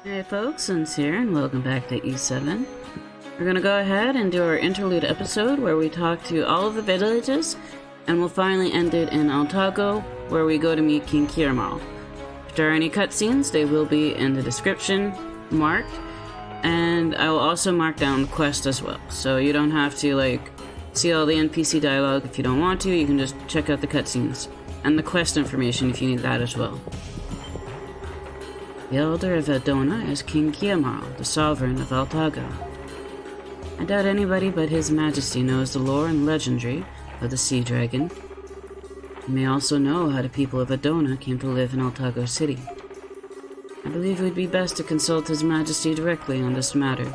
Hey folks, Since here, and welcome back to E7. We're gonna go ahead and do our interlude episode where we talk to all of the villages, and we'll finally end it in Altago, where we go to meet King Kirmal. If there are any cutscenes, they will be in the description, marked, and I will also mark down the quest as well. So you don't have to, see all the NPC dialogue if you don't want to, you can just check out the cutscenes. And the quest information if you need that as well. The Elder of Adona is King Kirmal, the Sovereign of Altago. I doubt anybody but His Majesty knows the lore and legendary of the Sea Dragon. You may also know how the people of Adona came to live in Altago City. I believe it would be best to consult His Majesty directly on this matter.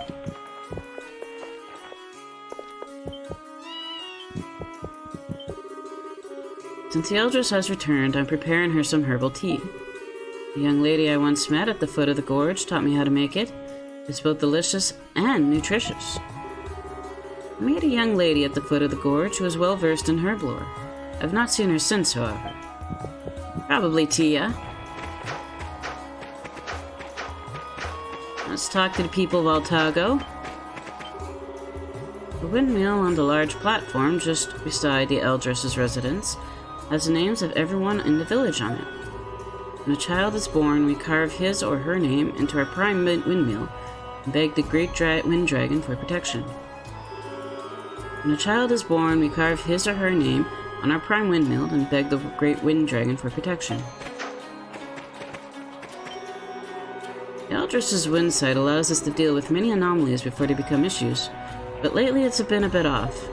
Since the Eldress has returned, I'm preparing her some herbal tea. The young lady I once met at the foot of the gorge taught me how to make it. It's both delicious and nutritious. I met a young lady at the foot of the gorge who was well versed in herb lore. I've not seen her since, however. Probably Tia. Let's talk to the people of Altago. The windmill on the large platform just beside the Eldress's residence has the names of everyone in the village on it. When a child is born, we carve his or her name into our prime windmill and beg the great wind dragon for protection. When a child is born, we carve his or her name on our prime windmill and beg the great wind dragon for protection. The Eldress's wind sight allows us to deal with many anomalies before they become issues, but lately it's been a bit off.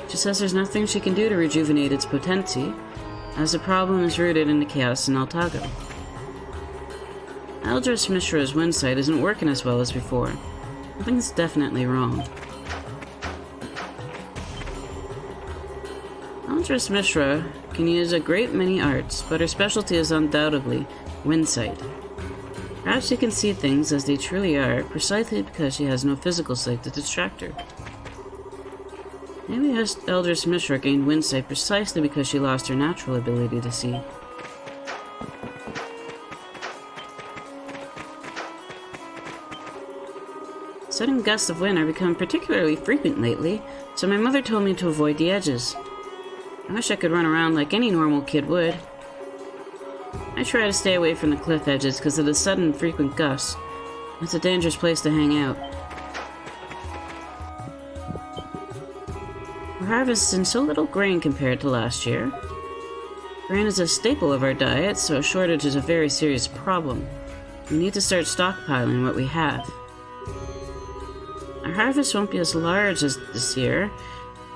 She says there's nothing she can do to rejuvenate its potency, as the problem is rooted in the chaos in Altago. Eldress Mishra's wind sight isn't working as well as before. Something's definitely wrong. Eldress Mishra can use a great many arts, but her specialty is undoubtedly wind sight. Perhaps she can see things as they truly are, precisely because she has no physical sight to distract her. Maybe Eldress Mishra gained wind sight precisely because she lost her natural ability to see. Sudden gusts of wind are becoming particularly frequent lately, so my mother told me to avoid the edges. I wish I could run around like any normal kid would. I try to stay away from the cliff edges because of the sudden frequent gusts. It's a dangerous place to hang out. We're harvesting so little grain compared to last year. Grain is a staple of our diet, so a shortage is a very serious problem. We need to start stockpiling what we have. Our harvest won't be as large as this year.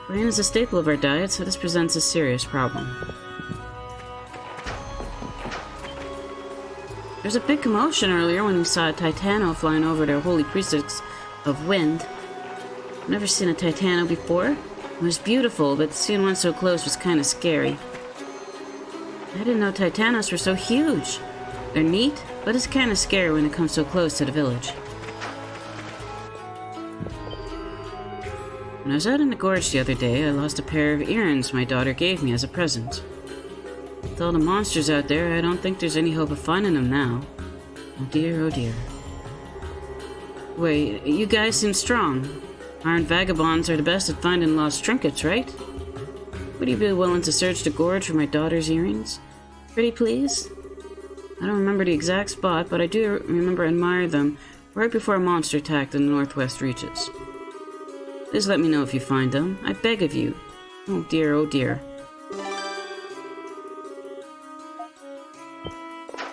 Grain is a staple of our diet, so this presents a serious problem. There was a big commotion earlier when we saw a Titano flying over their holy priestess of wind. I've never seen a Titano before. It was beautiful, but seeing one so close was kind of scary. I didn't know Titanos were so huge. They're neat, but it's kind of scary when it comes so close to the village. When I was out in the gorge the other day, I lost a pair of earrings my daughter gave me as a present. With all the monsters out there, I don't think there's any hope of finding them now. Oh dear, oh dear. Wait, you guys seem strong. Iron vagabonds are the best at finding lost trinkets, right? Would you be willing to search the gorge for my daughter's earrings? Pretty please? I don't remember the exact spot, but I do remember admiring them right before a monster attacked in the northwest reaches. Please let me know if you find them. I beg of you. Oh dear, oh dear.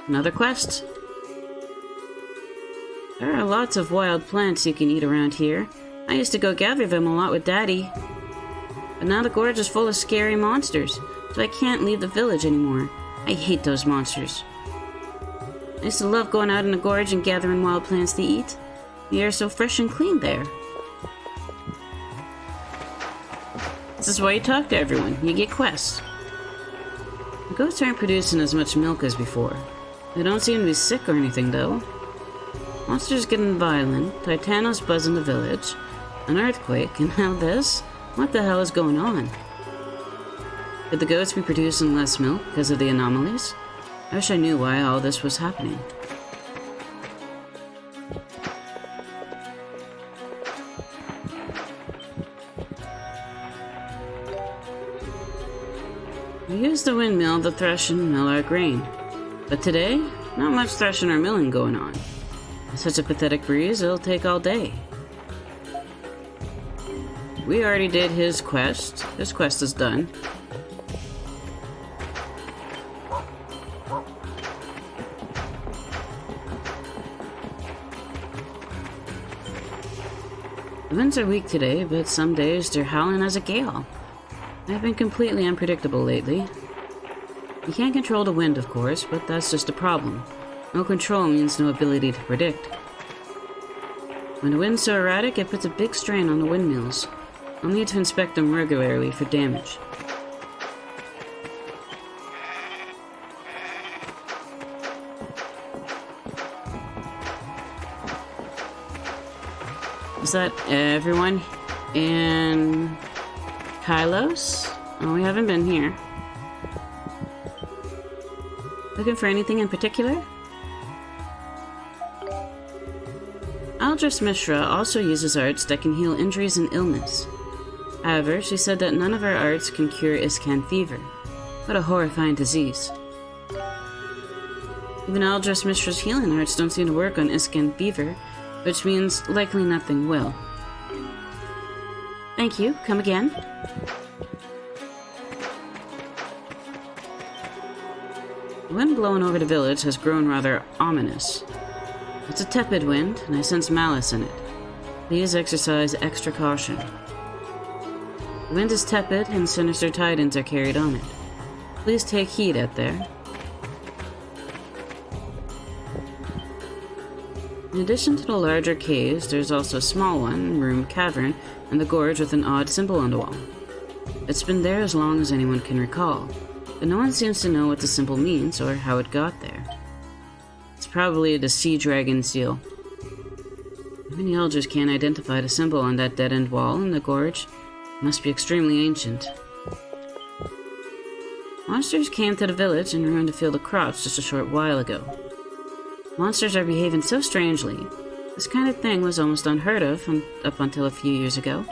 Another quest. There are lots of wild plants you can eat around here. I used to go gather them a lot with Daddy. But now the gorge is full of scary monsters, so I can't leave the village anymore. I hate those monsters. I used to love going out in the gorge and gathering wild plants to eat. The air is so fresh and clean there. This is why you talk to everyone. You get quests. The goats aren't producing as much milk as before. They don't seem to be sick or anything, though. Monsters getting violent, Titanos buzzing the village, an earthquake, and now this? What the hell is going on? Could the goats be producing less milk because of the anomalies? I wish I knew why all this was happening. We use the windmill to thresh and mill our grain. But today, not much threshing or milling going on. With such a pathetic breeze, it'll take all day. We already did his quest. His quest is done. The winds are weak today, but some days they're howling as a gale. They've been completely unpredictable lately. You can't control the wind, of course, but that's just a problem. No control means no ability to predict. When the wind's so erratic, it puts a big strain on the windmills. I'll need to inspect them regularly for damage. Is that everyone in Kylos? Oh, we haven't been here. Looking for anything in particular? Aldris Mishra also uses arts that can heal injuries and illness. However, she said that none of her arts can cure Iscan fever. What a horrifying disease. Even Aldris Mishra's healing arts don't seem to work on Iscan fever, which means likely nothing will. Thank you. Come again? The wind blowing over the village has grown rather ominous. It's a tepid wind, and I sense malice in it. Please exercise extra caution. The wind is tepid, and sinister tidings are carried on it. Please take heed out there. In addition to the larger caves, there's also a small one, room cavern, and the gorge with an odd symbol on the wall. It's been there as long as anyone can recall, but no one seems to know what the symbol means or how it got there. It's probably the sea dragon seal. Even the elders can't identify the symbol on that dead-end wall in the gorge. It must be extremely ancient. Monsters came to the village and ruined a field of crops just a short while ago. Monsters are behaving so strangely. This kind of thing was almost unheard of up until a few years ago.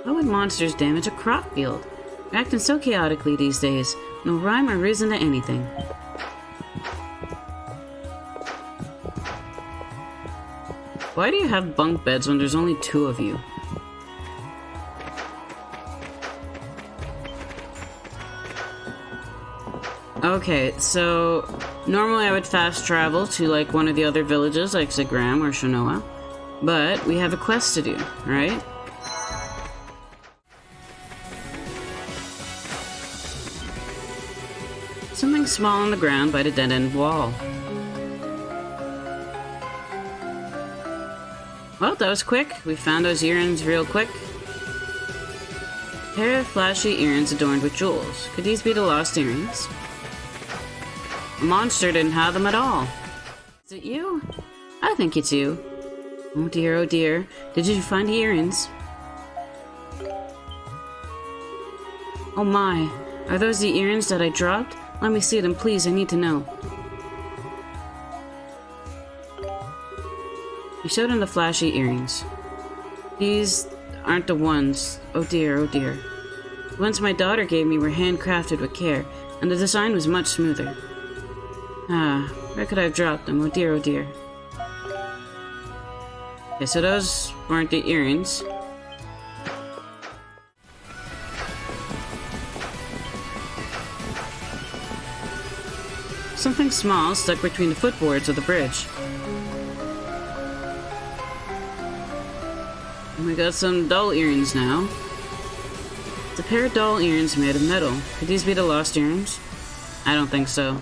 Why would monsters damage a crop field? They're acting so chaotically these days. No rhyme or reason to anything. Why do you have bunk beds when there's only 2 of you? Okay, so normally I would fast travel to like one of the other villages like Segram or Shannoa, but we have a quest to do, right? Something small on the ground by the dead-end wall. Well, that was quick. We found those earrings real quick. A pair of flashy earrings adorned with jewels. Could these be the lost earrings? A monster didn't have them at all. Is it you? I think it's you. Oh dear, oh dear. Did you find the earrings? Oh my. Are those the earrings that I dropped? Let me see them, please. I need to know. I showed him the flashy earrings. These aren't the ones. Oh dear, oh dear. The ones my daughter gave me were handcrafted with care, and the design was much smoother. Ah, where could I have dropped them? Oh dear, oh dear. Okay, so those weren't the earrings. Something small stuck between the footboards of the bridge. And we got some dull earrings now. It's a pair of dull earrings made of metal. Could these be the lost earrings? I don't think so.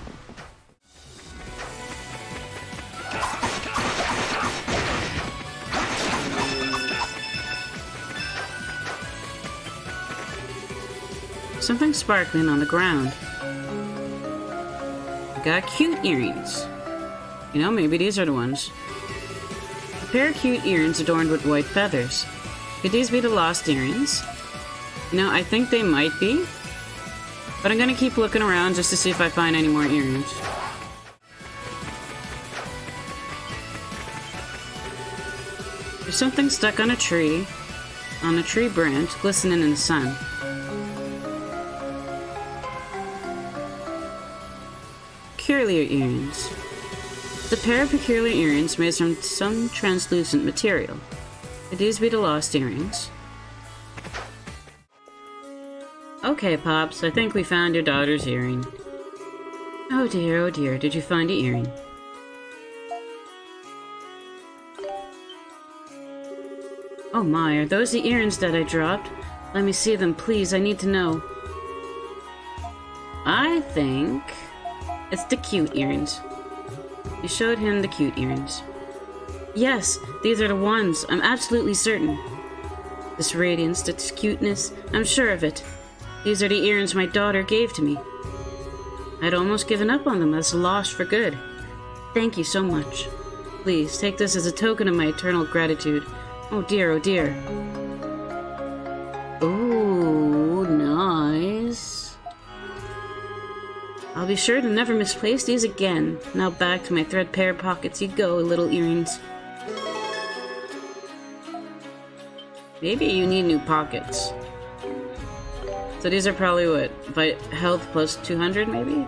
Something sparkling on the ground. I got cute earrings. You know, maybe these are the ones. A pair of cute earrings adorned with white feathers. Could these be the lost earrings? You know, I think they might be. But I'm gonna keep looking around just to see if I find any more earrings. There's something stuck on a tree branch, glistening in the sun. peculiar earrings. It's a pair of peculiar earrings made from some translucent material. Could these be the lost earrings? Okay, Pops, I think we found your daughter's earring. Oh dear, did you find the earring? Oh my, are those the earrings that I dropped? Let me see them, please, I need to know. I think it's the cute earrings. You showed him the cute earrings. Yes, these are the ones, I'm absolutely certain. This radiance, this cuteness, I'm sure of it. These are the earrings my daughter gave to me. I'd almost given up on them as lost for good. Thank you so much. Please, take this as a token of my eternal gratitude. Oh dear, oh dear. Oh, nice. I'll be sure to never misplace these again. Now back to my threadbare pockets you go, little earrings. Maybe you need new pockets. So these are probably what? Health plus 200 maybe?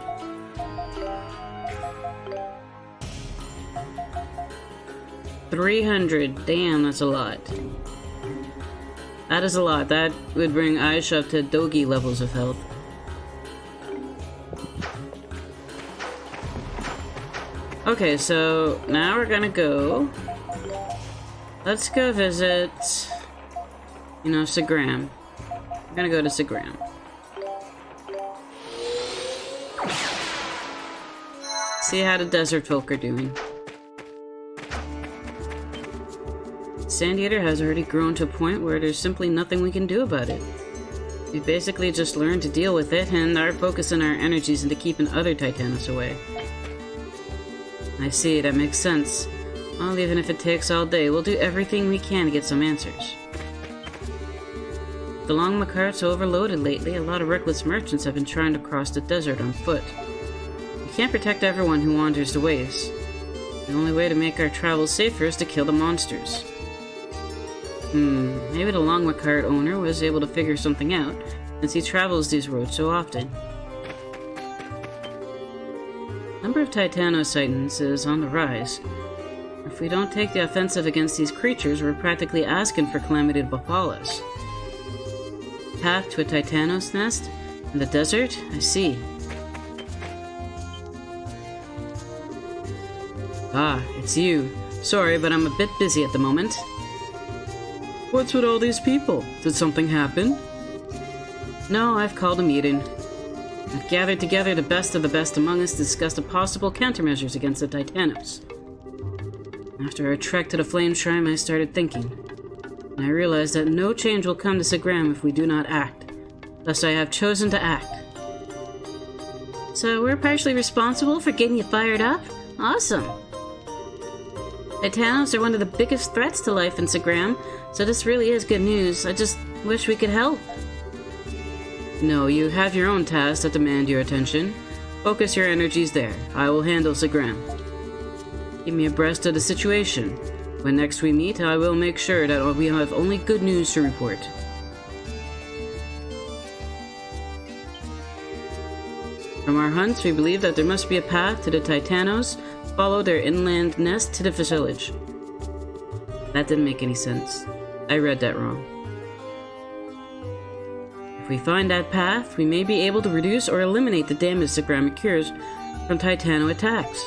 $300. Damn, that's a lot. That is a lot. That would bring Aisha up to Dogi levels of health. Okay, so now we're gonna go. Let's go visit, Segram. We're gonna go to Segram. See how the desert folk are doing. Sandiator has already grown to a point where there's simply nothing we can do about it. We basically just learned to deal with it and are focusing our energies into keeping other Titanos away. I see, that makes sense. Well, even if it takes all day, we'll do everything we can to get some answers. The long carts are overloaded lately. A lot of reckless merchants have been trying to cross the desert on foot. We can't protect everyone who wanders the ways. The only way to make our travels safer is to kill the monsters. Maybe the long cart owner was able to figure something out, since he travels these roads so often. Number of Titano sightings is on the rise. If we don't take the offensive against these creatures, we're practically asking for calamity to befall us. Path to a Titanos nest? In the desert? I see. Ah, it's you. Sorry, but I'm a bit busy at the moment. What's with all these people? Did something happen? No, I've called a meeting. I've gathered together the best of the best among us to discuss the possible countermeasures against the Titanos. After our trek to the Flame Shrine, I started thinking. And I realized that no change will come to Segram if we do not act. Thus I have chosen to act. So we're partially responsible for getting you fired up? Awesome! Titanos are one of the biggest threats to life in Segram, so this really is good news. I just wish we could help. No, you have your own tasks that demand your attention. Focus your energies there. I will handle Segram. Keep me abreast of the situation. When next we meet, I will make sure that we have only good news to report. From our hunts, we believe that there must be a path to the Titanos. Follow their inland nest to the village. That didn't make any sense. I read that wrong. If we find that path, we may be able to reduce or eliminate the damage Segram occurs from Titano attacks.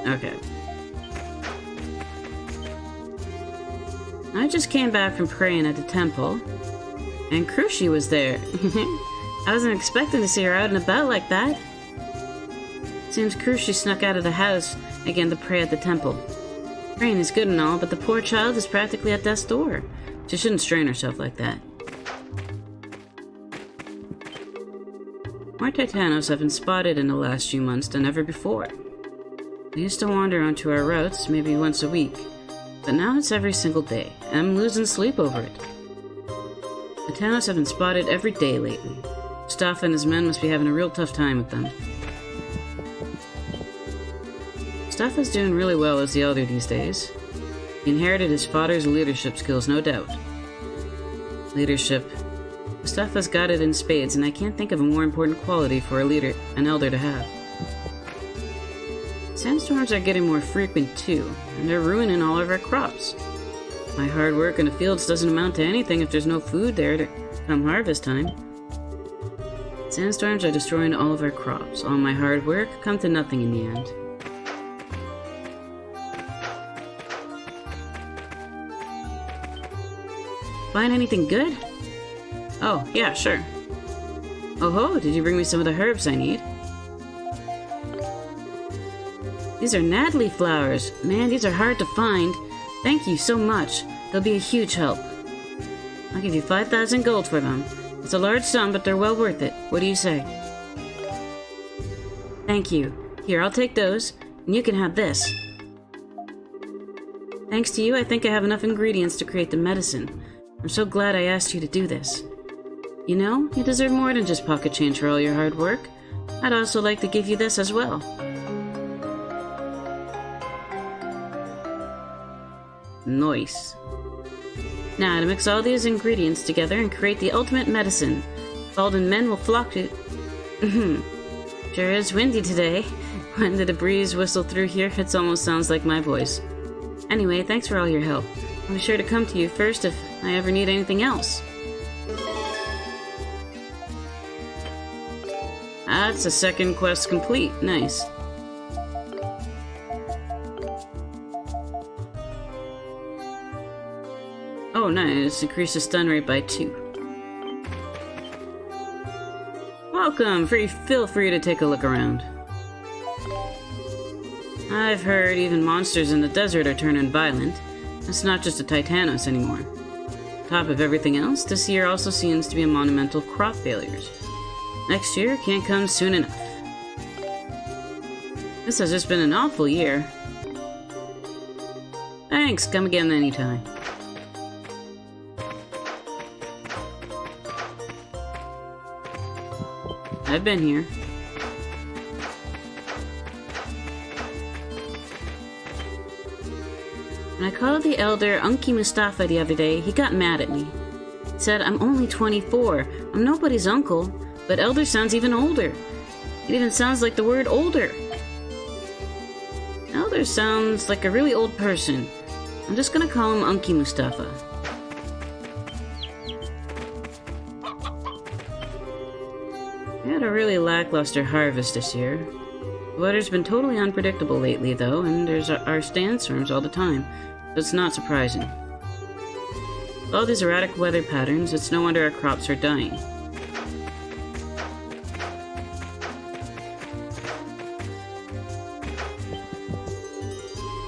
Okay. I just came back from praying at the temple, and Crushi was there. I wasn't expecting to see her out and about like that. Seems Crushi snuck out of the house again to pray at the temple. Praying is good and all, but the poor child is practically at death's door. She shouldn't strain herself like that. More Titanos have been spotted in the last few months than ever before. We used to wander onto our routes maybe once a week, but now it's every single day, and I'm losing sleep over it. Titanos have been spotted every day lately. Mustafa and his men must be having a real tough time with them. Mustafa's doing really well as the elder these days. He inherited his father's leadership skills, no doubt. Leadership. Mustafa's got it in spades, and I can't think of a more important quality for an elder to have. Sandstorms are getting more frequent too, and they're ruining all of our crops. My hard work in the fields doesn't amount to anything if there's no food there to come harvest time. Sandstorms are destroying all of our crops. All my hard work come to nothing in the end. Find anything good? Oh, yeah, sure. Oh ho, did you bring me some of the herbs I need? These are Nadly flowers. Man, these are hard to find. Thank you so much. They'll be a huge help. I'll give you 5,000 gold for them. It's a large sum, but they're well worth it. What do you say? Thank you. Here, I'll take those, and you can have this. Thanks to you, I think I have enough ingredients to create the medicine. I'm so glad I asked you to do this. You know, you deserve more than just pocket change for all your hard work. I'd also like to give you this as well. Nice. Now, to mix all these ingredients together and create the ultimate medicine. Baldwin men will flock to... Sure is windy today. When did a breeze whistle through here? It almost sounds like my voice. Anyway, thanks for all your help. I'll be sure to come to you first if I ever need anything else. That's a second quest complete. Nice. Oh, nice. Increase the stun rate by 2. Welcome! Feel free to take a look around. I've heard even monsters in the desert are turning violent. It's not just a Titanos anymore. On top of everything else, this year also seems to be a monumental crop failures. Next year can't come soon enough. This has just been an awful year. Thanks, come again anytime. I've been here. When I called the elder Unky Mustafa the other day, he got mad at me. He said, I'm only 24. I'm nobody's uncle, but elder sounds even older. It even sounds like the word older. Elder sounds like a really old person. I'm just gonna call him Unky Mustafa. We had a really lackluster harvest this year. The weather's been totally unpredictable lately, though, and there's our sandstorms all the time, so it's not surprising. With all these erratic weather patterns, it's no wonder our crops are dying.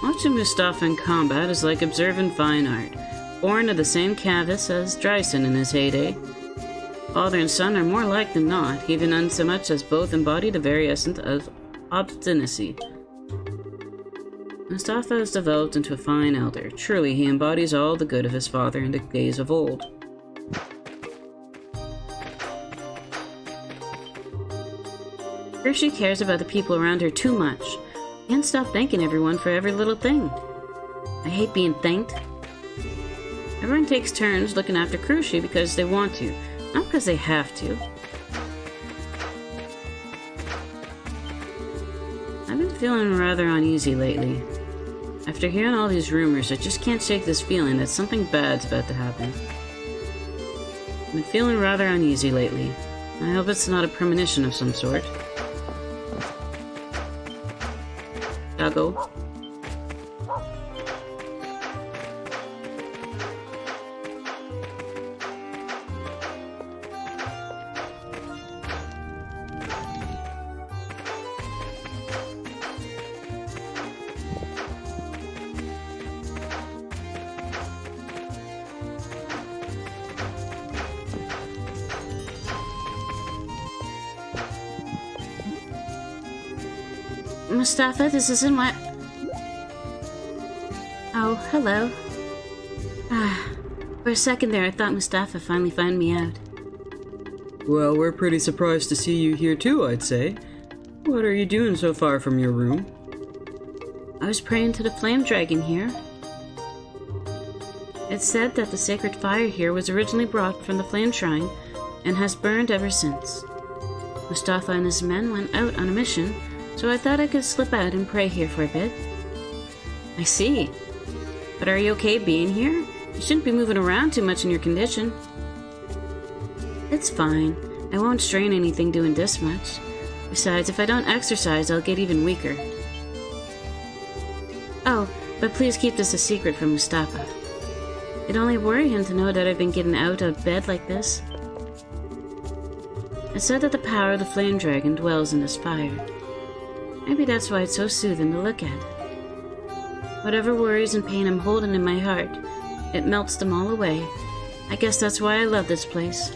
Watching Mustafa in combat is like observing fine art, born of the same canvas as Dryson in his heyday. Father and son are more alike than not, even insomuch as both embody the very essence of obstinacy. Mustafa has developed into a fine elder. Truly, he embodies all the good of his father in the days of old. Hershey cares about the people around her too much. Can't stop thanking everyone for every little thing. I hate being thanked. Everyone takes turns looking after Cruci because they want to, not because they have to. I've been feeling rather uneasy lately. After hearing all these rumors, I just can't shake this feeling that something bad's about to happen. I've been feeling rather uneasy lately. I hope it's not a premonition of some sort. Altago. Mustafa, this isn't what... Oh, hello. For a second there, I thought Mustafa finally found me out. Well, we're pretty surprised to see you here too, I'd say. What are you doing so far from your room? I was praying to the flame dragon here. It's said that the sacred fire here was originally brought from the flame shrine and has burned ever since. Mustafa and his men went out on a mission, so I thought I could slip out and pray here for a bit. I see. But are you okay being here? You shouldn't be moving around too much in your condition. It's fine. I won't strain anything doing this much. Besides, if I don't exercise, I'll get even weaker. Oh, but please keep this a secret from Mustafa. It'd only worry him to know that I've been getting out of bed like this. It's said that the power of the flame dragon dwells in this fire. Maybe that's why it's so soothing to look at. Whatever worries and pain I'm holding in my heart, it melts them all away. I guess that's why I love this place.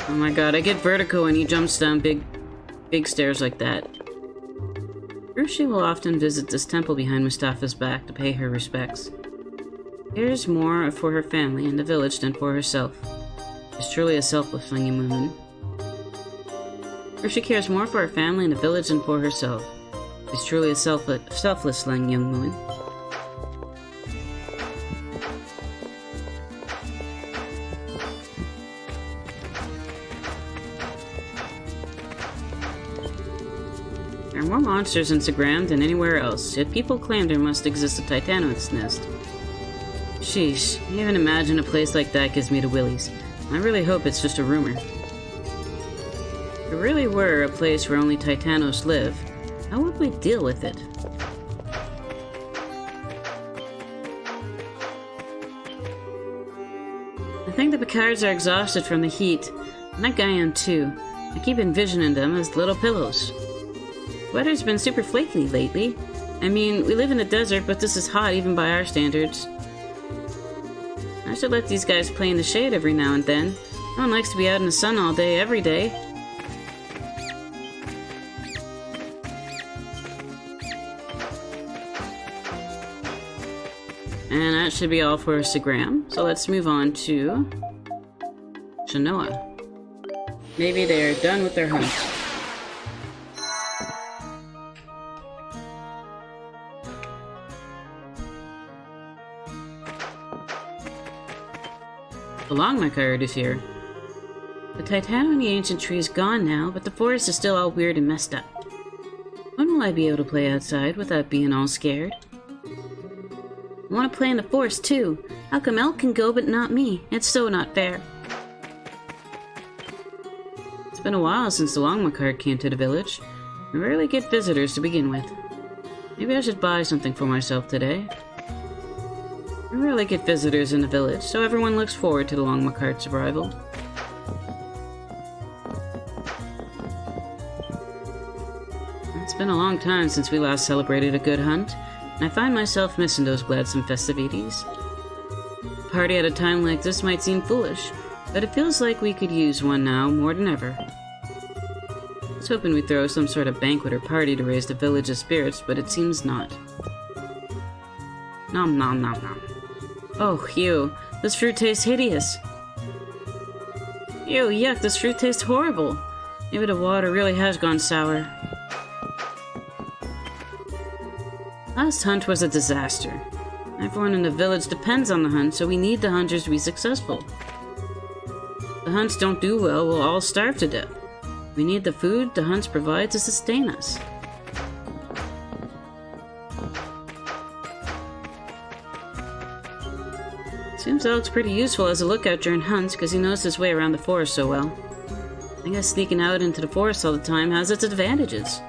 Oh my god, I get vertigo when he jumps down big stairs like that. Brooch will often visit this temple behind Mustafa's back to pay her respects. Cares more for her family and the village than for herself. She's truly a selfless young woman. Brooch cares more for her family and the village than for herself. She's truly a selfless young woman. There are more monsters in Segram than anywhere else, yet people claim there must exist a Titano in its nest. Sheesh, even imagine a place like that gives me the willies. I really hope it's just a rumor. If it really were a place where only Titanos live, how would we deal with it? I think the Picards are exhausted from the heat, and that guy am too. I keep envisioning them as little pillows. Weather's been super flaky lately. I mean, we live in the desert, but this is hot even by our standards. I should let these guys play in the shade every now and then. No one likes to be out in the sun all day, every day. And that should be all for Segram. So let's move on to Shannoa. Maybe they're done with their hunt. Along my card is here. The Titano in the ancient tree is gone now, but the forest is still all weird and messed up. When will I be able to play outside without being all scared? I want to play in the forest too. How come Elk can go but not me? It's so not fair. It's been a while since the Longmacart came to the village. I rarely get visitors to begin with. Maybe I should buy something for myself today. I rarely get visitors in the village, so everyone looks forward to the Longmacart's arrival. It's been a long time since we last celebrated a good hunt, and I find myself missing those gladsome festivities. A party at a time like this might seem foolish, but it feels like we could use one now more than ever. I was hoping we'd throw some sort of banquet or party to raise the village's spirits, but it seems not. Nom nom nom nom. Oh, ew. This fruit tastes hideous. Ew, yuck, this fruit tastes horrible. Maybe the water really has gone sour. Last hunt was a disaster. Everyone in the village depends on the hunt, so we need the hunters to be successful. If the hunts don't do well, we'll all starve to death. We need the food the hunts provide to sustain us. Seems Elk's pretty useful as a lookout during hunts because he knows his way around the forest so well. I guess sneaking out into the forest all the time has its advantages.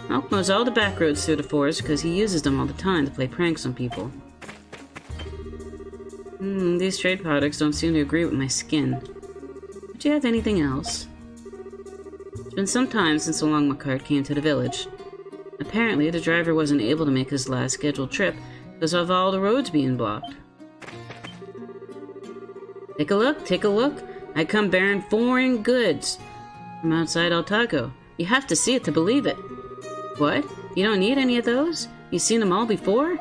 Elk knows all the back roads through the forest because he uses them all the time to play pranks on people. These trade products don't seem to agree with my skin. Would you have anything else? It's been some time since the Longmacart came to the village. Apparently, the driver wasn't able to make his last scheduled trip because of all the roads being blocked. Take a look. I come bearing foreign goods from outside Altago. You have to see it to believe it. What? You don't need any of those? You've seen them all before?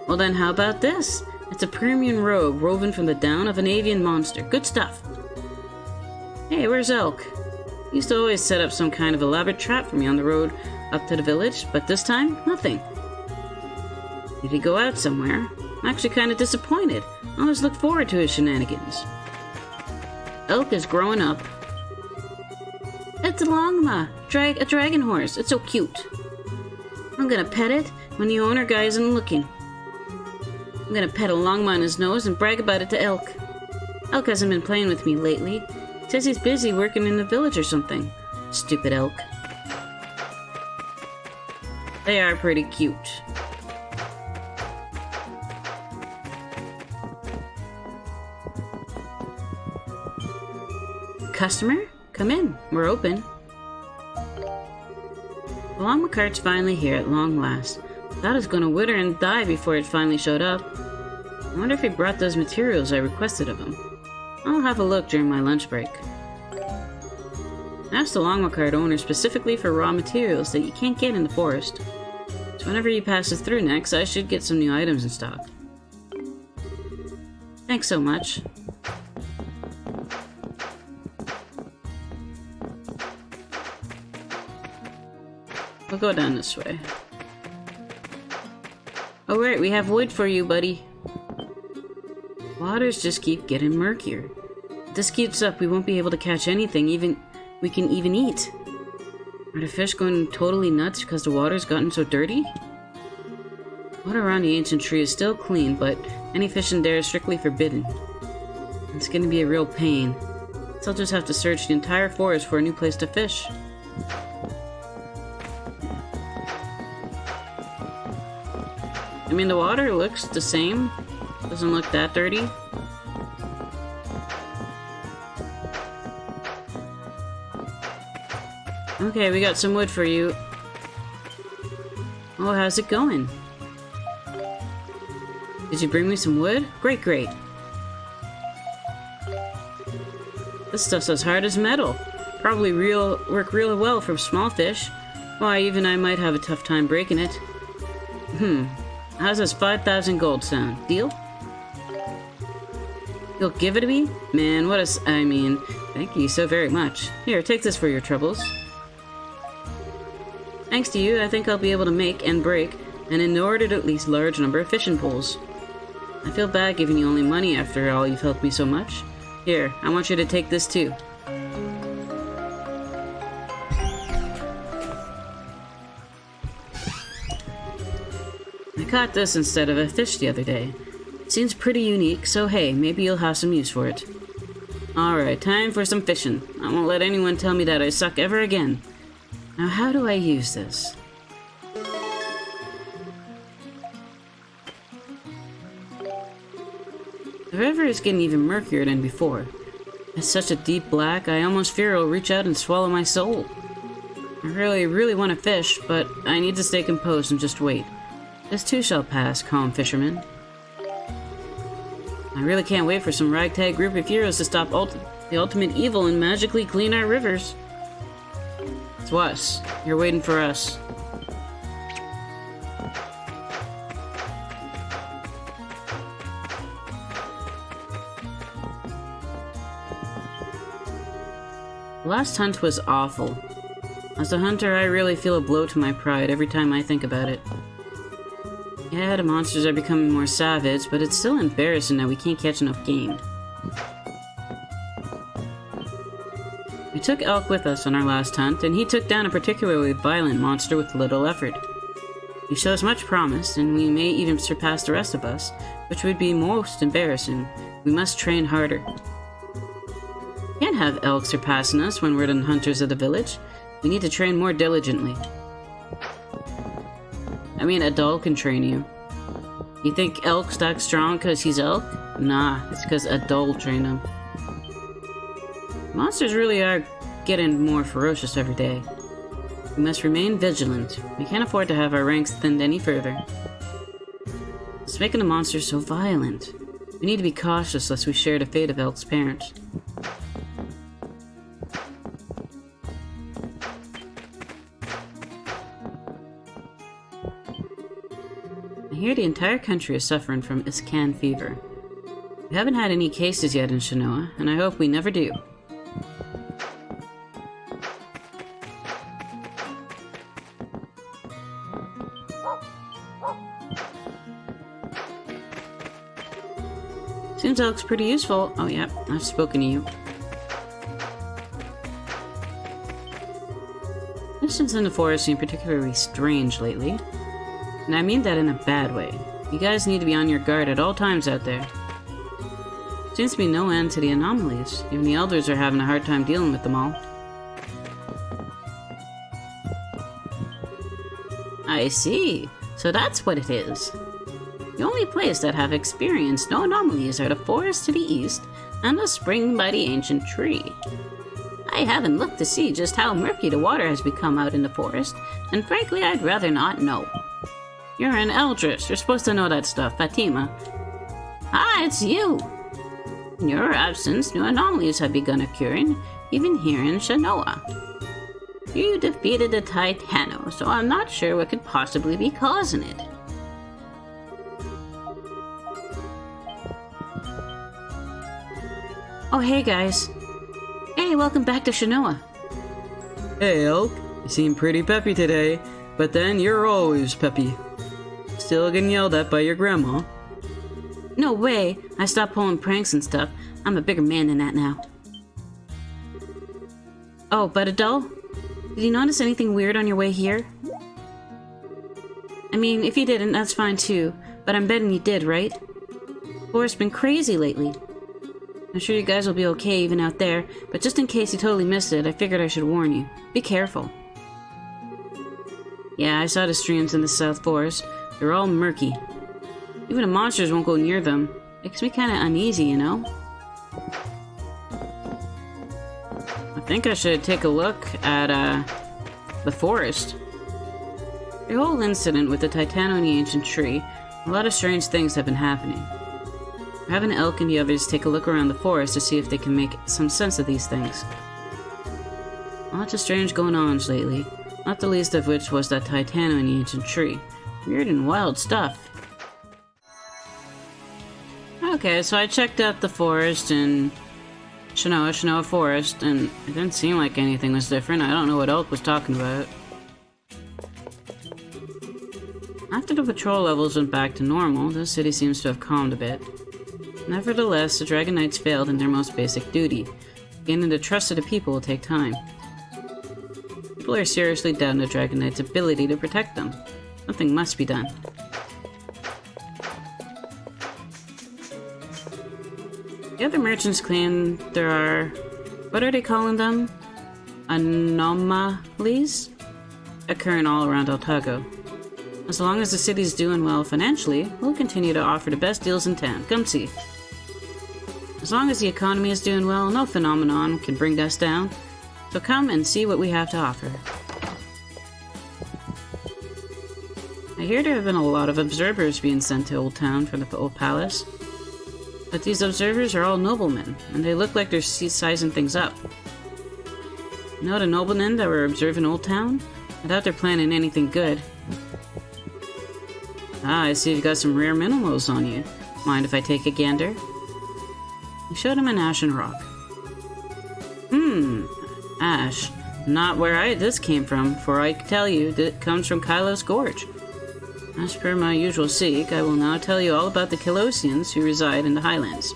Well then, how about this? A It's a premium robe woven from the down of an avian monster. Good stuff. Hey, where's Elk? He used to always set up some kind of elaborate trap for me on the road up to the village, but this time, nothing. Did he go out somewhere? I'm actually kind of disappointed. I always look forward to his shenanigans. Elk is growing up. It's a Longma, a dragon horse. It's so cute. I'm gonna pet it when the owner guy isn't looking. I'm gonna pet a Longma on his nose and brag about it to Elk. Elk hasn't been playing with me lately. Says he's busy working in the village or something. Stupid Elk. They are pretty cute. Customer? Come in. We're open. The Longma cart's finally here at long last. Thought it was gonna wither and die before it finally showed up. I wonder if he brought those materials I requested of him. I'll have a look during my lunch break. I asked the Longma cart owner specifically for raw materials that you can't get in the forest. So whenever he passes through next, I should get some new items in stock. Thanks so much. We'll go down this way. Oh right, we have wood for you, buddy. Waters just keep getting murkier. If this keeps up, we won't be able to catch anything we can even eat. Are the fish going totally nuts because the water's gotten so dirty? Water around the ancient tree is still clean, but any fishing there is strictly forbidden. It's gonna be a real pain. So I'll just have to search the entire forest for a new place to fish. I mean, the water looks the same. Doesn't look that dirty. Okay, we got some wood for you. Oh, how's it going? Did you bring me some wood? Great, great. This stuff's as hard as metal. Probably work real well for small fish. Why, even I might have a tough time breaking it. How's this 5,000 gold sound? Deal? You'll give it to me? Man, thank you so very much. Here, take this for your troubles. Thanks to you, I think I'll be able to make and break an inordinate at least large number of fishing poles. I feel bad giving you only money after all you've helped me so much. Here, I want you to take this too. I caught this instead of a fish the other day. It seems pretty unique, so hey, maybe you'll have some use for it. Alright, time for some fishing. I won't let anyone tell me that I suck ever again. Now how do I use this? The river is getting even murkier than before. It's such a deep black, I almost fear it'll reach out and swallow my soul. I really want to fish, but I need to stay composed and just wait. This too shall pass, calm fisherman. I really can't wait for some ragtag group of heroes to stop the ultimate evil and magically clean our rivers. It's us. You're waiting for us. The last hunt was awful. As a hunter, I really feel a blow to my pride every time I think about it. Yeah, the monsters are becoming more savage, but it's still embarrassing that we can't catch enough game. We took Elk with us on our last hunt, and he took down a particularly violent monster with little effort. He shows much promise, and we may even surpass the rest of us, which would be most embarrassing. We must train harder. We can't have Elk surpassing us when we're the hunters of the village. We need to train more diligently. I mean, Adol can train you. You think Elk's that strong because he's Elk? Nah, it's because Adol trained him. Monsters really are getting more ferocious every day. We must remain vigilant. We can't afford to have our ranks thinned any further. It's making the monsters so violent. We need to be cautious lest we share the fate of Elk's parents. I hear the entire country is suffering from Iscan fever. We haven't had any cases yet in Shannoa, and I hope we never do. Seems that looks pretty useful. Oh, yeah, I've spoken to you. Conditions in the forest seem particularly strange lately. And I mean that in a bad way. You guys need to be on your guard at all times out there. Seems to be no end to the anomalies. Even the elders are having a hard time dealing with them all. I see. So that's what it is. The only place that have experienced no anomalies are the forest to the east and the spring by the ancient tree. I haven't looked to see just how murky the water has become out in the forest, and frankly I'd rather not know. You're an eldritch, you're supposed to know that stuff, Fatima. Ah, it's you! In your absence, new anomalies have begun occurring, even here in Shannoa. You defeated the Titano, so I'm not sure what could possibly be causing it. Oh, hey guys. Hey, welcome back to Shannoa. Hey, Elk. You seem pretty peppy today, but then you're always peppy. Still getting yelled at by your grandma? No way. I stopped pulling pranks and stuff. I'm a bigger man than that now. Oh, but Adol, did you notice anything weird on your way here? I mean, if you didn't, that's fine too, but I'm betting you did, right? The forest's been crazy lately. I'm sure you guys will be okay even out there, but just in case you totally missed it, I figured I should warn you. Be careful. Yeah, I saw the streams in the South Forest. They're all murky. Even the monsters won't go near them. Makes me kinda uneasy, you know? I think I should take a look at, the forest. The whole incident with the Titano and the ancient tree, a lot of strange things have been happening. We're having Elk and the others take a look around the forest to see if they can make some sense of these things. Lots of strange going-ons lately, not the least of which was that Titano and the ancient tree. Weird and wild stuff. Okay, so I checked out the forest in Shannoa Forest, and it didn't seem like anything was different. I don't know what Elk was talking about. After the patrol levels went back to normal, the city seems to have calmed a bit. Nevertheless, the Dragon Knights failed in their most basic duty. Gaining the trust of the people will take time. People are seriously doubting the Dragon Knights' ability to protect them. Something must be done. The other merchants claim there are... what are they calling them? Anomalies? Occurring all around Altago. As long as the city's doing well financially, we'll continue to offer the best deals in town. Come see. As long as the economy is doing well, no phenomenon can bring us down. So come and see what we have to offer. I hear there have been a lot of observers being sent to Old Town from the Old Palace. But these observers are all noblemen, and they look like they're sizing things up. You know the noblemen that were observing Old Town? I doubt they're planning anything good. Ah, I see you've got some rare minerals on you. Mind if I take a gander? He showed him an ashen rock. Ash. Not where this came from, for I can tell you that it comes from Kylos Gorge. As per my usual seek, I will now tell you all about the Colossians who reside in the Highlands.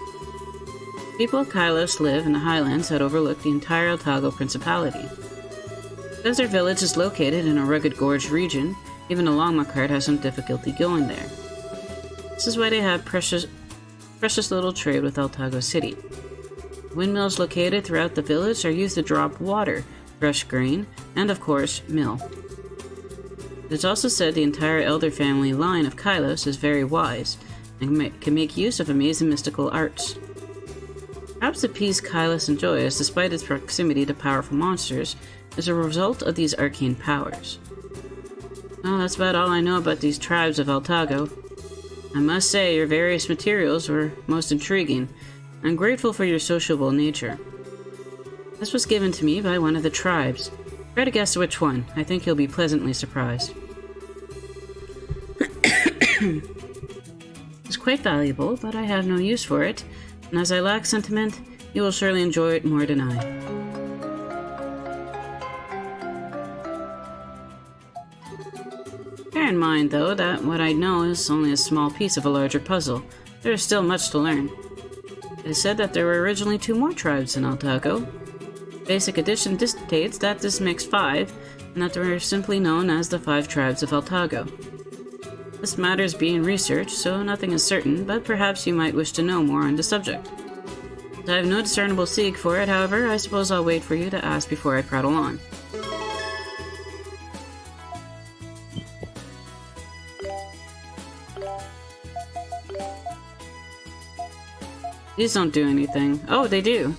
People of Kylos live in the Highlands that overlook the entire Altago Principality. Because their village is located in a rugged gorge region, even a longma cart has some difficulty going there. This is why they have precious little trade with Altago City. Windmills located throughout the village are used to drop water, crush grain, and of course, mill. It is also said the entire elder family line of Kylos is very wise, and can make use of amazing mystical arts. Perhaps the peace Kylos enjoys, despite its proximity to powerful monsters, is a result of these arcane powers. Well, that's about all I know about these tribes of Altago. I must say, your various materials were most intriguing. I'm grateful for your sociable nature. This was given to me by one of the tribes. Try to guess which one. I think you'll be pleasantly surprised. It's quite valuable, but I have no use for it, and as I lack sentiment, you will surely enjoy it more than I. Bear in mind, though, that what I know is only a small piece of a larger puzzle. There is still much to learn. It is said that there were originally 2 more tribes in Altago. Basic addition dictates that this makes 5, and that they were simply known as the 5 tribes of Altago. This matter is being researched, so nothing is certain, but perhaps you might wish to know more on the subject. I have no discernible seek for it, however, I suppose I'll wait for you to ask before I prattle on. These don't do anything. Oh, they do.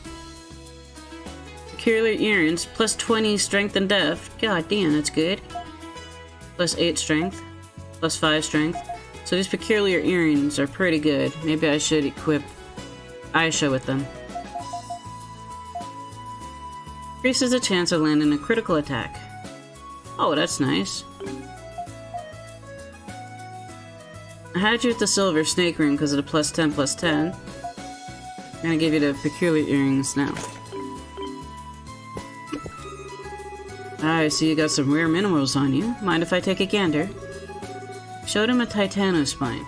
Peculiar earrings, plus 20 strength and depth. God damn, that's good. Plus 8 strength. Plus 5 strength. So these peculiar earrings are pretty good. Maybe I should equip Aisha with them. Increases the chance of landing a critical attack. Oh, that's nice. I had you with the silver snake ring because of the plus 10 plus 10. I'm gonna give you the peculiar earrings now. I see you got some rare minerals on you. Mind if I take a gander? Showed him a Titano spine.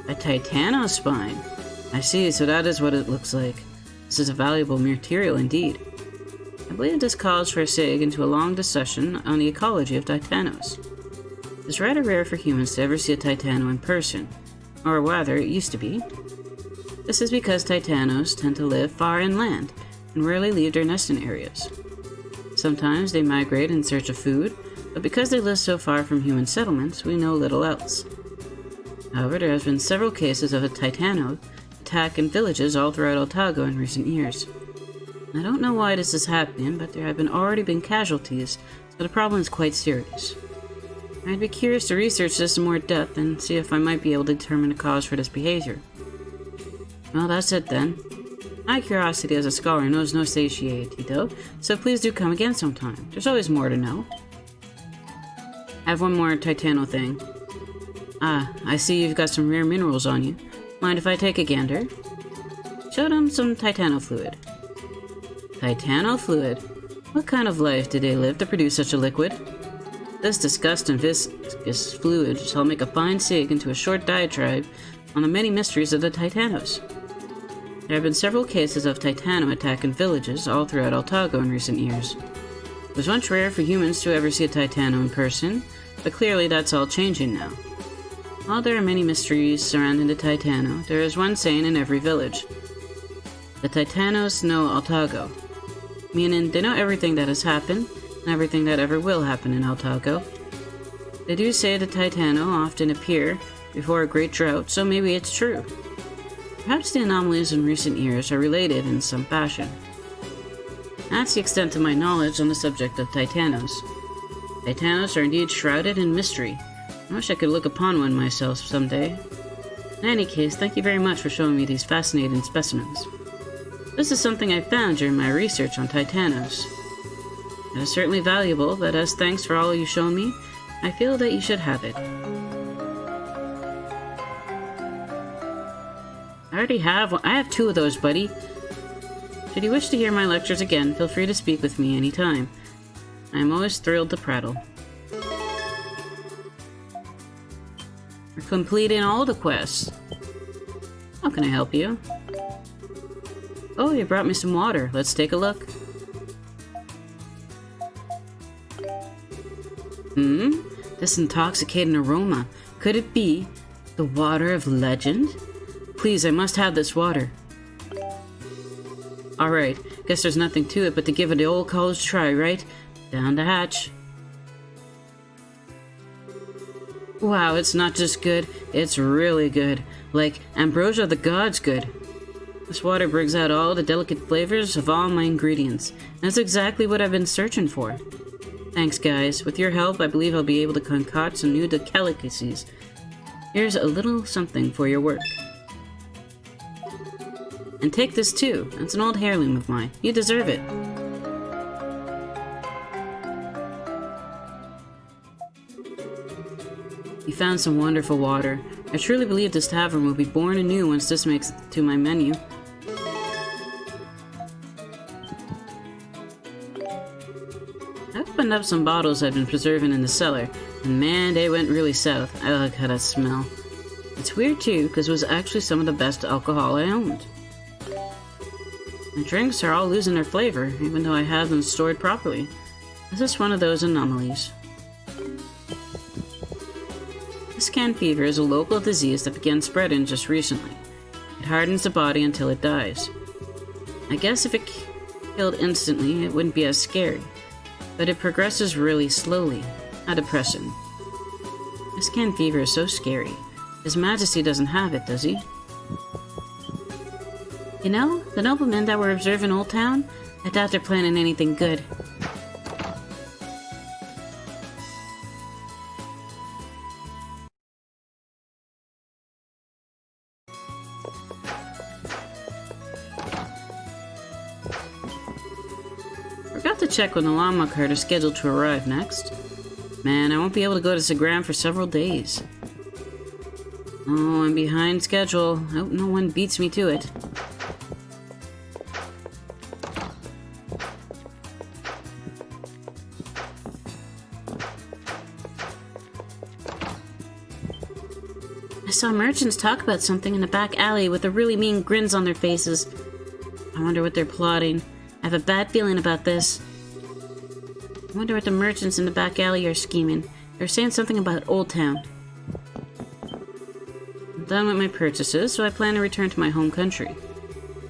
A Titano spine? I see, so that is what it looks like. This is a valuable material indeed. I believe this calls for a sig into a long discussion on the ecology of Titanos. It's rather rare for humans to ever see a Titano in person, or rather, it used to be. This is because Titanos tend to live far inland and rarely leave their nesting areas. Sometimes they migrate in search of food, but because they live so far from human settlements, we know little else. However, there has been several cases of a Titano attack in villages all throughout Altago in recent years. I don't know why this is happening, but there have already been casualties, so the problem is quite serious. I'd be curious to research this in more depth and see if I might be able to determine the cause for this behavior. Well, that's it then. My curiosity as a scholar knows no satiety, though, so please do come again sometime. There's always more to know. I have one more Titano thing. Ah, I see you've got some rare minerals on you. Mind if I take a gander? Showed him some Titano fluid. Titano fluid? What kind of life did they live to produce such a liquid? This disgust and viscous fluid shall make a fine sig into a short diatribe on the many mysteries of the Titanos. There have been several cases of Titano attack in villages all throughout Altago in recent years. It was once rare for humans to ever see a Titano in person, but clearly that's all changing now. While there are many mysteries surrounding the Titano, there is one saying in every village. The Titanos know Altago, meaning they know everything that has happened and everything that ever will happen in Altago. They do say the Titano often appear before a great drought, so maybe it's true. Perhaps the anomalies in recent years are related in some fashion. That's the extent of my knowledge on the subject of Titanos. Titanos are indeed shrouded in mystery. I wish I could look upon one myself someday. In any case, thank you very much for showing me these fascinating specimens. This is something I found during my research on Titanos. It is certainly valuable, but as thanks for all you've shown me, I feel that you should have it. I have 2 of those, buddy. Should you wish to hear my lectures again, feel free to speak with me anytime. I am always thrilled to prattle. We're completing all the quests. How can I help you? Oh, you brought me some water. Let's take a look. This intoxicating aroma. Could it be the water of legend? Please, I must have this water. Alright, guess there's nothing to it but to give it the old college try, right? Down the hatch. Wow, it's not just good, it's really good. Like ambrosia of the gods good. This water brings out all the delicate flavors of all my ingredients, and that's exactly what I've been searching for. Thanks, guys. With your help, I believe I'll be able to concoct some new delicacies. Here's a little something for your work. And take this too. It's an old heirloom of mine. You deserve it. You found some wonderful water. I truly believe this tavern will be born anew once this makes it to my menu. I opened up some bottles I'd been preserving in the cellar, and man, they went really south. I like how that smell. It's weird too, because it was actually some of the best alcohol I owned. My drinks are all losing their flavor, even though I have them stored properly. This is one of those anomalies. Scan fever is a local disease that began spreading just recently. It hardens the body until it dies. I guess if it killed instantly, it wouldn't be as scary. But it progresses really slowly. How depressing. Scan fever is so scary. His Majesty doesn't have it, does he? You know, the noblemen that were observing Old Town, I doubt they're planning anything good. Forgot to check when the llama cart is scheduled to arrive next. Man, I won't be able to go to Segram for several days. Oh, I'm behind schedule. I hope no one beats me to it. I saw merchants talk about something in the back alley with the really mean grins on their faces. I wonder what they're plotting. I have a bad feeling about this. I wonder what the merchants in the back alley are scheming. They're saying something about Old Town. I'm done with my purchases, so I plan to return to my home country.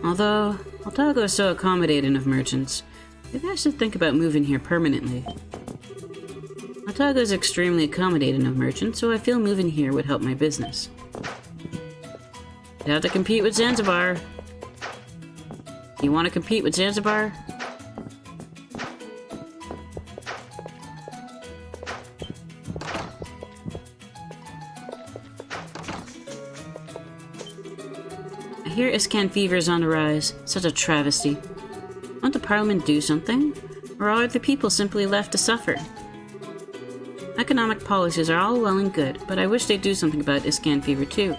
Although, Altago is so accommodating of merchants, maybe I should think about moving here permanently. Altago is extremely accommodating of merchants, so I feel moving here would help my business. You have to compete with Zanzibar. You want to compete with Zanzibar? I hear Iscan fever is on the rise. Such a travesty. Won't the Parliament do something? Or are the people simply left to suffer? Economic policies are all well and good, but I wish they'd do something about Iscan fever too.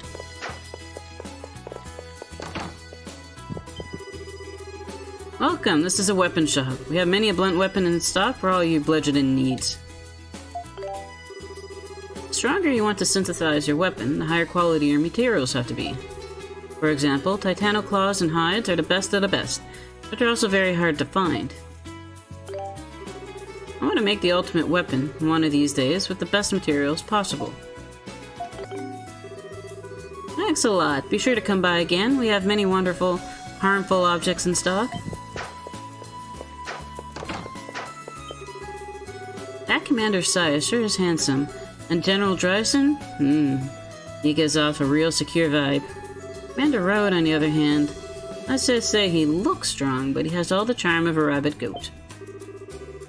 Welcome, this is a weapon shop. We have many a blunt weapon in stock for all you bludgeoning needs. The stronger you want to synthesize your weapon, the higher quality your materials have to be. For example, Titano claws and hides are the best of the best, but they're also very hard to find. I want to make the ultimate weapon one of these days with the best materials possible. Thanks a lot. Be sure to come by again. We have many wonderful, harmful objects in stock. That Commander Saya sure is handsome. And General Dryson? He gives off a real secure vibe. Commander Road, on the other hand, I should say he looks strong, but he has all the charm of a rabbit goat.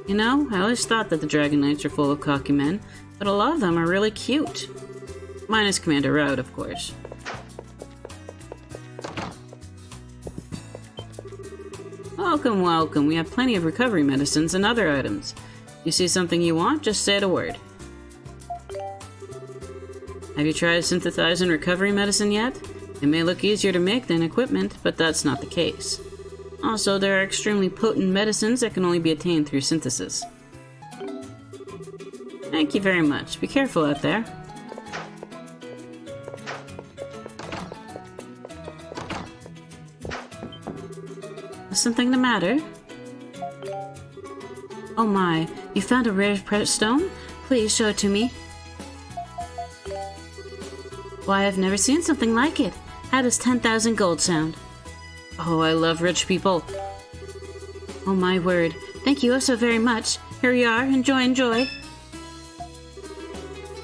You know, I always thought that the Dragon Knights are full of cocky men, but a lot of them are really cute. Minus Commander Road, of course. Welcome, welcome. We have plenty of recovery medicines and other items. You see something you want, just say the word. Have you tried synthesizing recovery medicine yet? It may look easier to make than equipment, but that's not the case. Also, there are extremely potent medicines that can only be attained through synthesis. Thank you very much. Be careful out there. Is something the matter? Oh my, you found a rare precious stone? Please show it to me. Why, I've never seen something like it. How does 10,000 gold sound? Oh, I love rich people. Oh my word. Thank you oh so very much. Here you are. Enjoy, enjoy.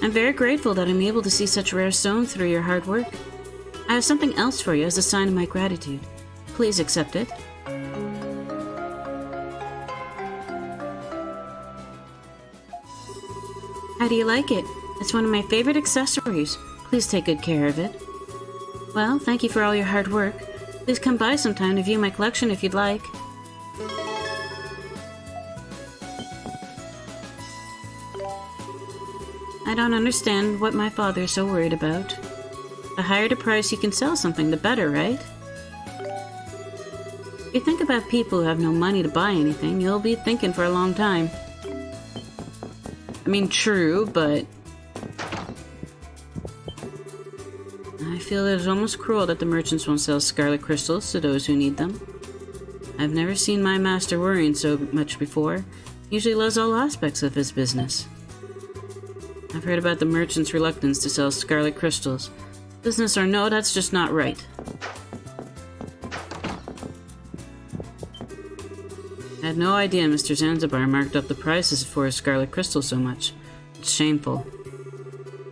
I'm very grateful that I'm able to see such rare stones through your hard work. I have something else for you as a sign of my gratitude. Please accept it. How do you like it? It's one of my favorite accessories. Please take good care of it. Well, thank you for all your hard work. Please come by sometime to view my collection if you'd like. I don't understand what my father is so worried about. The higher the price you can sell something, the better, right? If you think about people who have no money to buy anything, you'll be thinking for a long time. I mean, true, but I feel it is almost cruel that the merchants won't sell scarlet crystals to those who need them. I've never seen my master worrying so much before. He usually loves all aspects of his business. I've heard about the merchants' reluctance to sell scarlet crystals. Business or no, that's just not right. I had no idea Mr. Zanzibar marked up the prices for his scarlet crystal so much. It's shameful.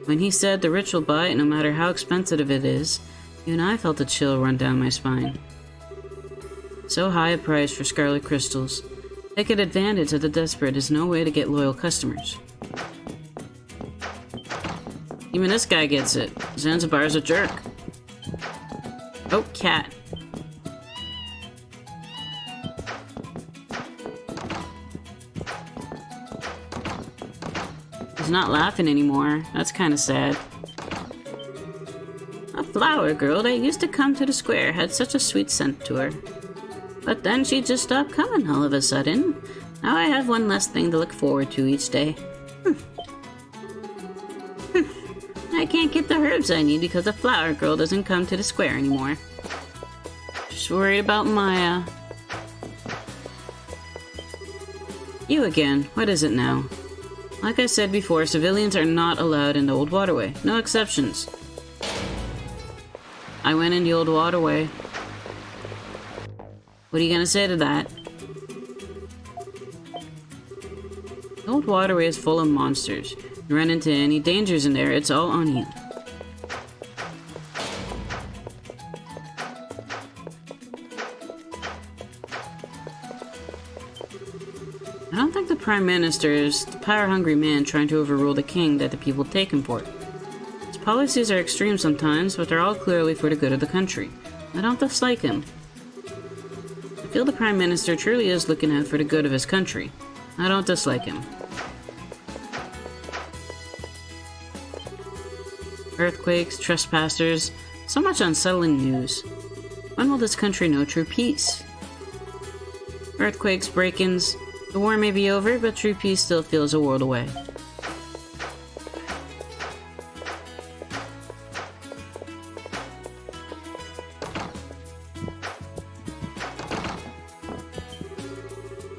When he said the rich will buy it no matter how expensive it is, even I felt a chill run down my spine. So high a price for scarlet crystals. Taking advantage of the desperate is no way to get loyal customers. Even this guy gets it. Zanzibar's a jerk. Oh, cat. He's not laughing anymore. That's kind of sad. A flower girl that used to come to the square had such a sweet scent to her. But then she just stopped coming all of a sudden. Now I have one less thing to look forward to each day. I can't get the herbs I need because the flower girl doesn't come to the square anymore. Just worried about Maya. You again. What is it now? Like I said before, civilians are not allowed in the Old Waterway. No exceptions. I went in the Old Waterway. What are you gonna say to that? The Old Waterway is full of monsters. You run into any dangers in there, it's all on you. I don't think the Prime Minister is the power-hungry man trying to overrule the king that the people take him for. His policies are extreme sometimes, but they're all clearly for the good of the country. I don't dislike him. I feel the Prime Minister truly is looking out for the good of his country. I don't dislike him. Earthquakes, trespassers, so much unsettling news. When will this country know true peace? Earthquakes, break-ins, the war may be over, but true peace still feels a world away.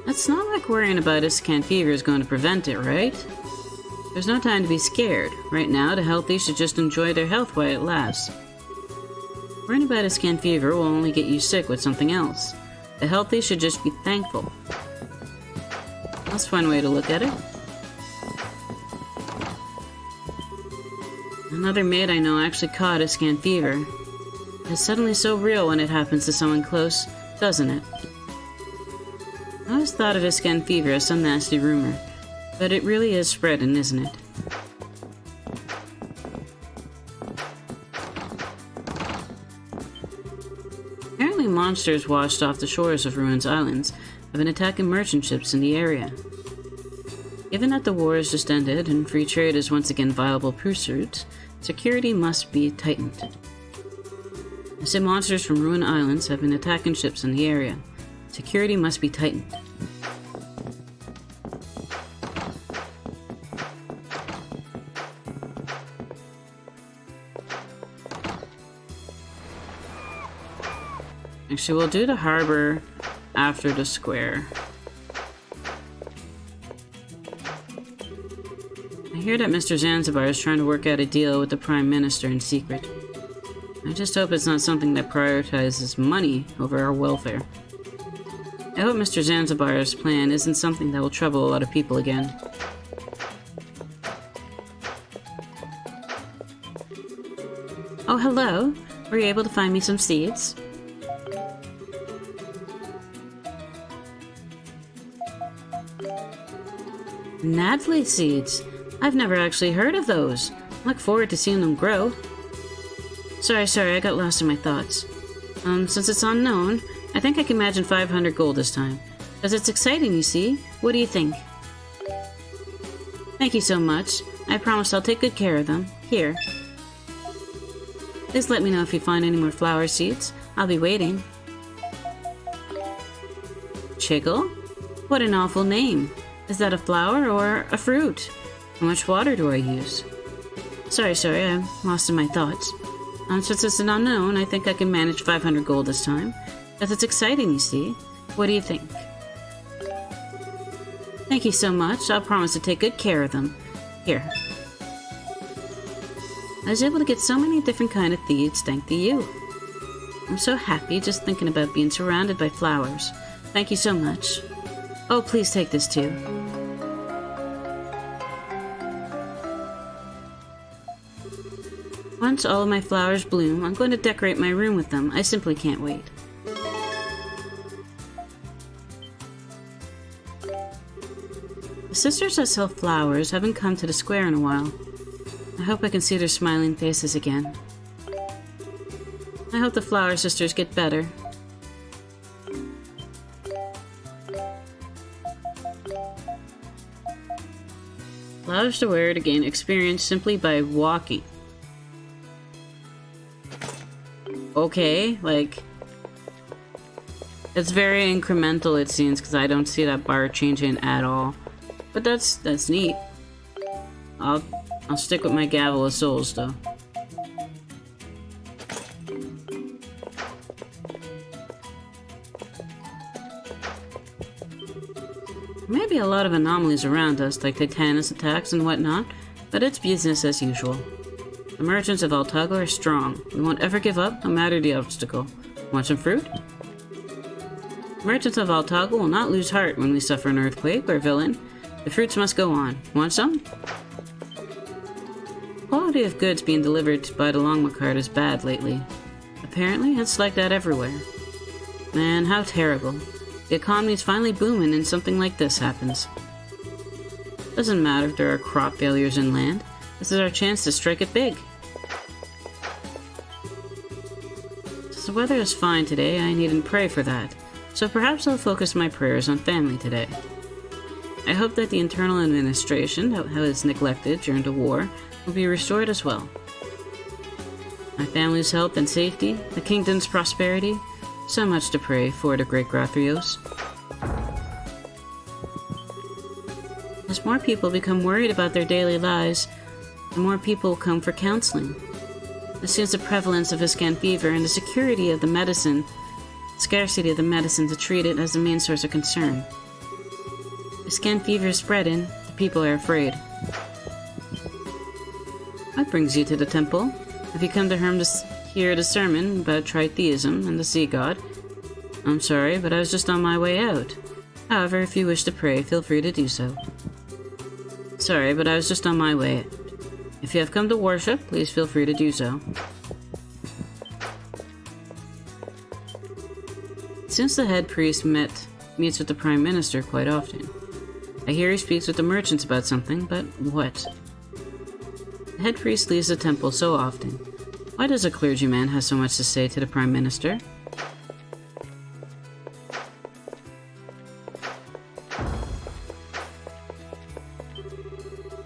It's not like worrying about Iscan fever is going to prevent it, right? There's no time to be scared. Right now, the healthy should just enjoy their health while it lasts. Worrying about Iscan fever will only get you sick with something else. The healthy should just be thankful. That's one way to look at it. Another maid I know actually caught Iscan fever. It's suddenly so real when it happens to someone close, doesn't it? I always thought of Iscan fever as some nasty rumor, but it really is spreading, isn't it? Apparently monsters washed off the shores of Ruins Islands have been attacking merchant ships in the area. Given that the war has just ended and free trade is once again viable pursuit, security must be tightened. I say monsters from Ruin Islands have been attacking ships in the area. Security must be tightened. Actually, we'll do the harbor after the square. I hear that Mr. Zanzibar is trying to work out a deal with the Prime Minister in secret. I just hope it's not something that prioritizes money over our welfare. I hope Mr. Zanzibar's plan isn't something that will trouble a lot of people again. Oh, hello. Were you able to find me some seeds? Nadly seeds. I've never actually heard of those. Look forward to seeing them grow. Sorry, I got lost in my thoughts. Since it's unknown, I think I can imagine 500 gold this time. Because it's exciting, you see. What do you think? Thank you so much. I promise I'll take good care of them. Here. Please let me know if you find any more flower seeds. I'll be waiting. Chigle? What an awful name. Is that a flower or a fruit? How much water do I use? Sorry, I'm lost in my thoughts. Since it's an unknown, I think I can manage 500 gold this time. But it's exciting, you see. What do you think? Thank you so much. I'll promise to take good care of them. Here. I was able to get so many different kind of seeds thanks to you. I'm so happy just thinking about being surrounded by flowers. Thank you so much. Oh, please take this too. Once all of my flowers bloom, I'm going to decorate my room with them. I simply can't wait. The sisters that sell flowers haven't come to the square in a while. I hope I can see their smiling faces again. I hope the flower sisters get better. Flowers to wear to gain experience simply by walking. Okay, like... It's very incremental, it seems, because I don't see that bar changing at all. But that's neat. I'll stick with my gavel of souls, though. Maybe a lot of anomalies around us, like Titanos attacks and whatnot, but it's business as usual. The merchants of Altago are strong. We won't ever give up, no matter the obstacle. Want some fruit? Merchants of Altago will not lose heart when we suffer an earthquake or villain. The fruits must go on. Want some? Quality of goods being delivered by the Longma cart is bad lately. Apparently, it's like that everywhere. Man, how terrible. The economy's finally booming and something like this happens. Doesn't matter if there are crop failures inland. This is our chance to strike it big. Since the weather is fine today, I needn't pray for that. So perhaps I'll focus my prayers on family today. I hope that the internal administration that was neglected during the war will be restored as well. My family's health and safety, the kingdom's prosperity, so much to pray for the great Grathrios. As more people become worried about their daily lives, the more people come for counseling. It seems the prevalence of Ascan fever and the scarcity of the medicine to treat it as the main source of concern. Ascan fever is spreading, the people are afraid. What brings you to the temple? Have you come to hear the sermon about tritheism and the sea god? I'm sorry, but I was just on my way out. However, if you wish to pray, feel free to do so. Sorry, but I was just on my way out. If you have come to worship, please feel free to do so. Since the head priest meets with the Prime Minister quite often. I hear he speaks with the merchants about something, but what? The head priest leaves the temple so often. Why does a clergyman have so much to say to the Prime Minister?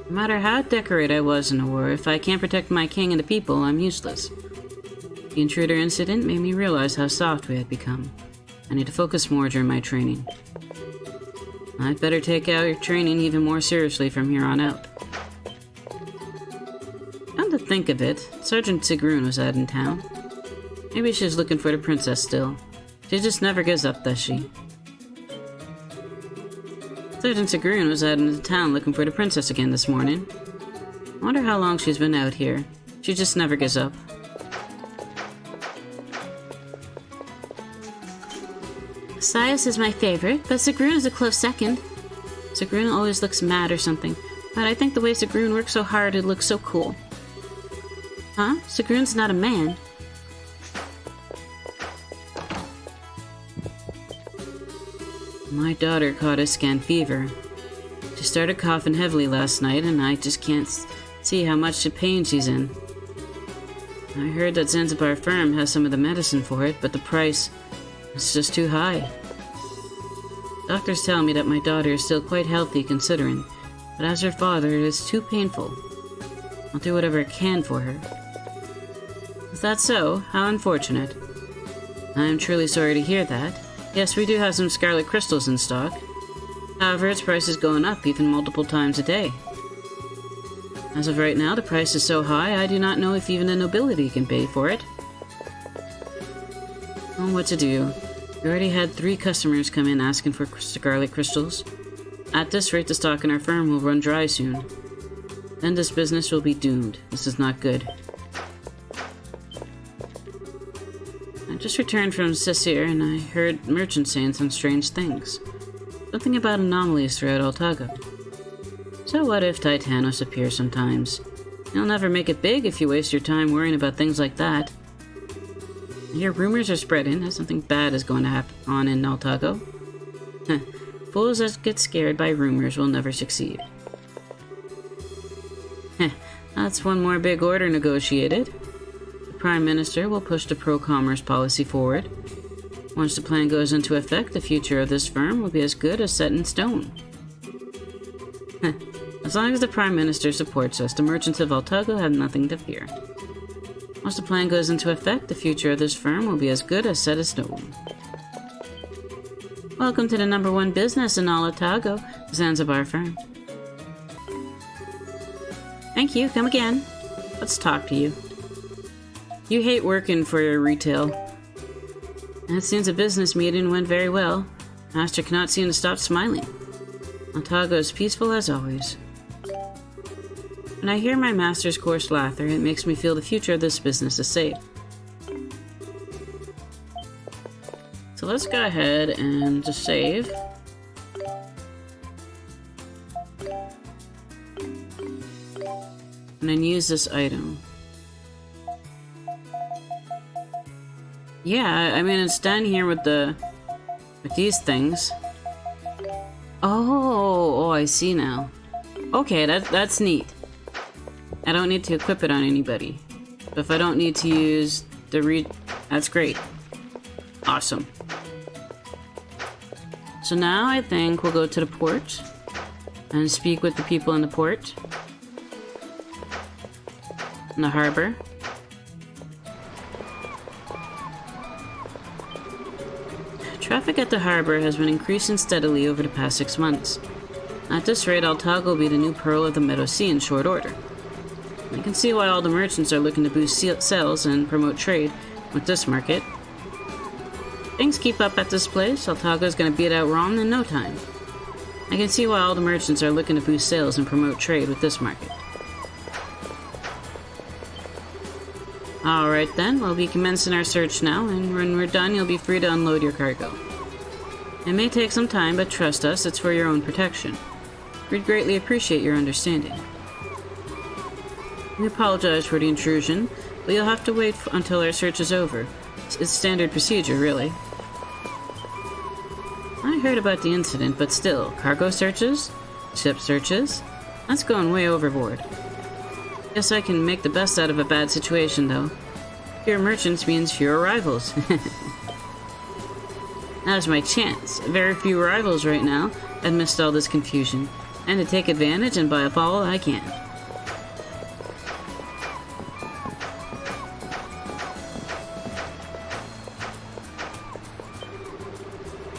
No matter how decorate I was in a war, if I can't protect my king and the people, I'm useless. The intruder incident made me realize how soft we had become. I need to focus more during my training. I'd better take out your training even more seriously from here on out. Come to think of it, Sergeant Segram was out in town. Maybe she's looking for the princess still. She just never gives up, does she? Sergeant Segram was out in the town looking for the princess again this morning. I wonder how long she's been out here. She just never gives up. Sias is my favorite, but Segram is a close second. Segram always looks mad or something, but I think the way Segram works so hard, it looks so cool. Huh? Segram's not a man. My daughter caught Ascan fever. She started coughing heavily last night, and I just can't see how much pain she's in. I heard that Zanzibar firm has some of the medicine for it, but the price is just too high. Doctors tell me that my daughter is still quite healthy considering, but as her father, it is too painful. I'll do whatever I can for her. Is that so? How unfortunate. I am truly sorry to hear that. Yes, we do have some scarlet crystals in stock. However, its price is going up even multiple times a day. As of right now, the price is so high, I do not know if even the nobility can pay for it. Oh, what to do? We already had 3 customers come in asking for scarlet crystals. At this rate, the stock in our firm will run dry soon. Then this business will be doomed. This is not good. I just returned from Cesir and I heard merchants saying some strange things. Something about anomalies throughout Altago. So what if Titanos appear sometimes? You'll never make it big if you waste your time worrying about things like that. I hear rumors are spreading that something bad is going to happen on in Altago. Fools that get scared by rumors will never succeed. That's one more big order negotiated. The Prime Minister will push the pro-commerce policy forward. Once the plan goes into effect, the future of this firm will be as good as set in stone. As long as the Prime Minister supports us, the merchants of Altago have nothing to fear. Once the plan goes into effect, the future of this firm will be as good as set in stone. Welcome to the #1 business in all Altago, Zanzibar firm. Thank you, come again. Let's talk to you. You hate working for your retail. It seems the business meeting went very well. Master cannot seem to stop smiling. Altago is peaceful as always. When I hear my master's coarse laughter, it makes me feel the future of this business is safe. So let's go ahead and just save. And then use this item. Yeah, I mean it's done here with these things. Oh, I see now. Okay, that's neat. I don't need to equip it on anybody. But if I don't need to use the that's great. Awesome. So now I think we'll go to the port and speak with the people in the port. In the harbor. Traffic at the harbor has been increasing steadily over the past 6 months. At this rate, Altago will be the new pearl of the Meadow Sea in short order. I can see why all the merchants are looking to boost sales and promote trade with this market. Things keep up at this place, Altago is going to beat out Rom in no time. I can see why all the merchants are looking to boost sales and promote trade with this market. Alright then, we'll be commencing our search now, and when we're done you'll be free to unload your cargo. It may take some time, but trust us, it's for your own protection. We'd greatly appreciate your understanding. We apologize for the intrusion, but you'll have to wait until our search is over. It's standard procedure, really. I heard about the incident, but still, cargo searches? Ship searches? That's going way overboard. Guess I can make the best out of a bad situation, though. Fewer merchants means fewer rivals. Now's my chance. Very few rivals right now. Amidst all this confusion. And to take advantage and buy up all I can.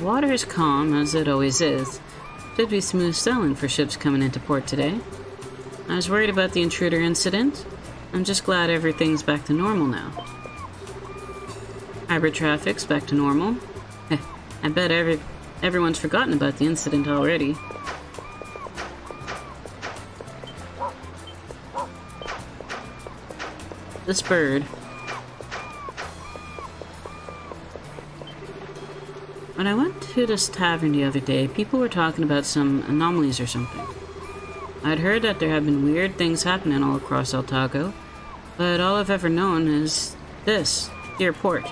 Water is calm, as it always is. Should be smooth sailing for ships coming into port today. I was worried about the intruder incident. I'm just glad everything's back to normal now. Hybrid traffic's back to normal. I bet everyone's forgotten about the incident already. This bird. When I went to this tavern the other day, people were talking about some anomalies or something. I'd heard that there have been weird things happening all across Altago, but all I've ever known is this, here port.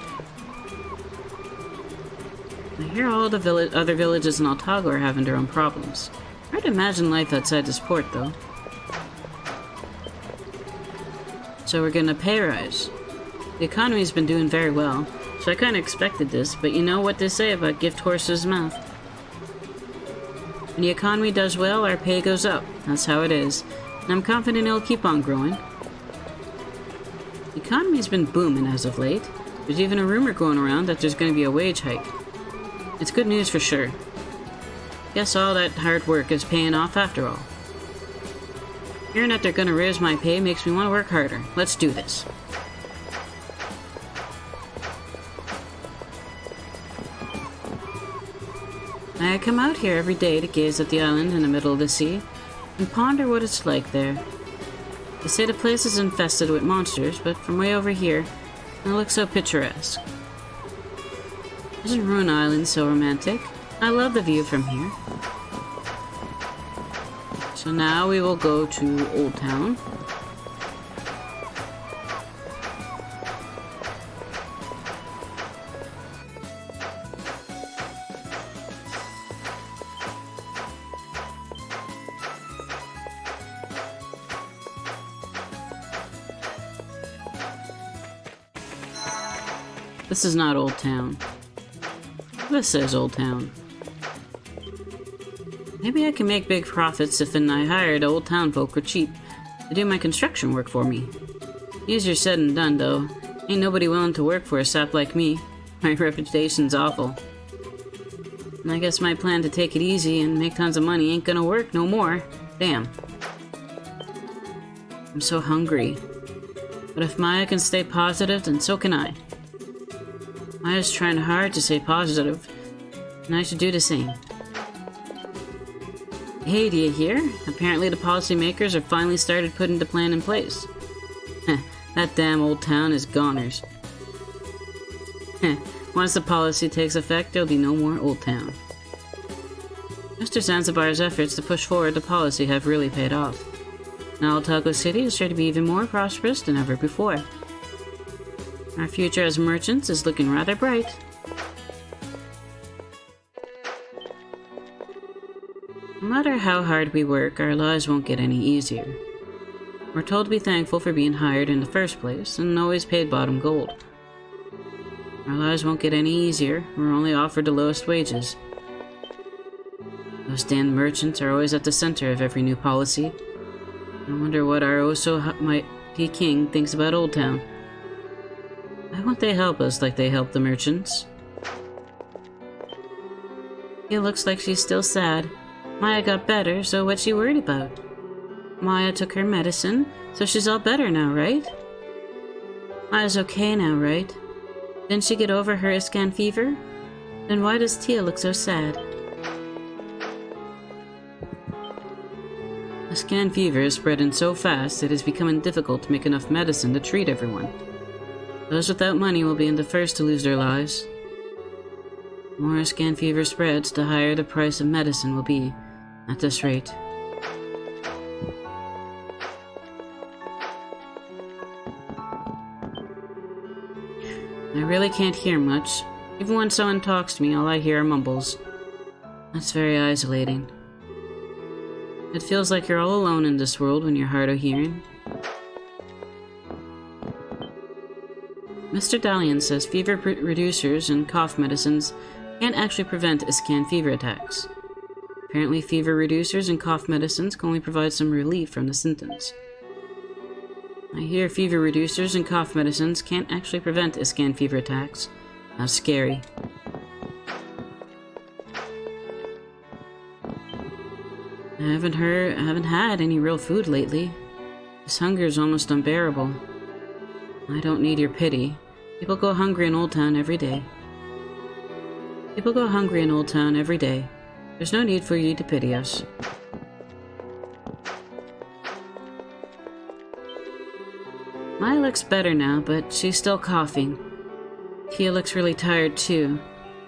I hear all the other villages in Altago are having their own problems. Hard to imagine life outside this port, though. So we're getting a pay rise. The economy's been doing very well, so I kinda expected this, but you know what they say about gift horse's mouth. When the economy does well, our pay goes up. That's how it is. And I'm confident it'll keep on growing. The economy's been booming as of late. There's even a rumor going around that there's going to be a wage hike. It's good news for sure. Guess all that hard work is paying off after all. Hearing that they're going to raise my pay makes me want to work harder. Let's do this. I come out here every day to gaze at the island in the middle of the sea and ponder what it's like there. They say the place is infested with monsters, but from way over here, it looks so picturesque. Isn't Ruin Island so romantic? I love the view from here. So now we will go to Old Town. This is not Old Town. This is Old Town. Maybe I can make big profits if I hired Old Town folk for cheap to do my construction work for me. Easier said than done, though. Ain't nobody willing to work for a sap like me. My reputation's awful. And I guess my plan to take it easy and make tons of money ain't gonna work no more. Damn. I'm so hungry. But if Maya can stay positive, then so can I. Maya's trying hard to stay positive, and I should do the same. Hey, do you hear? Apparently the policymakers have finally started putting the plan in place. That damn Old Town is goners. Once the policy takes effect, there'll be no more Old Town. Mr. Zanzibar's efforts to push forward the policy have really paid off. Now Altago City is sure to be even more prosperous than ever before. Our future as merchants is looking rather bright. No matter how hard we work, our lives won't get any easier. We're told to be thankful for being hired in the first place, and always paid bottom gold. Our lives won't get any easier, we're only offered the lowest wages. Those damn merchants are always at the center of every new policy. I wonder what our oh-so-mighty king thinks about Old Town. Why won't they help us like they help the merchants? It looks like she's still sad. Maya got better, so what's she worried about? Maya took her medicine, so she's all better now, right? Maya's okay now, right? Didn't she get over her Iscan fever? Then why does Tia look so sad? Iscan fever is spreading so fast it is becoming difficult to make enough medicine to treat everyone. Those without money will be the first to lose their lives. The more Iscan fever spreads, the higher the price of medicine will be at this rate. I really can't hear much. Even when someone talks to me, all I hear are mumbles. That's very isolating. It feels like you're all alone in this world when you're hard of hearing. Mr. Dalian says fever reducers and cough medicines can't actually prevent Iscan fever attacks. Apparently fever reducers and cough medicines can only provide some relief from the symptoms. I hear fever reducers and cough medicines can't actually prevent Iscan fever attacks. How scary. I haven't had any real food lately. This hunger is almost unbearable. I don't need your pity. People go hungry in Old Town every day. People go hungry in Old Town every day. There's no need for you to pity us. Maya looks better now, but she's still coughing. Tia looks really tired too.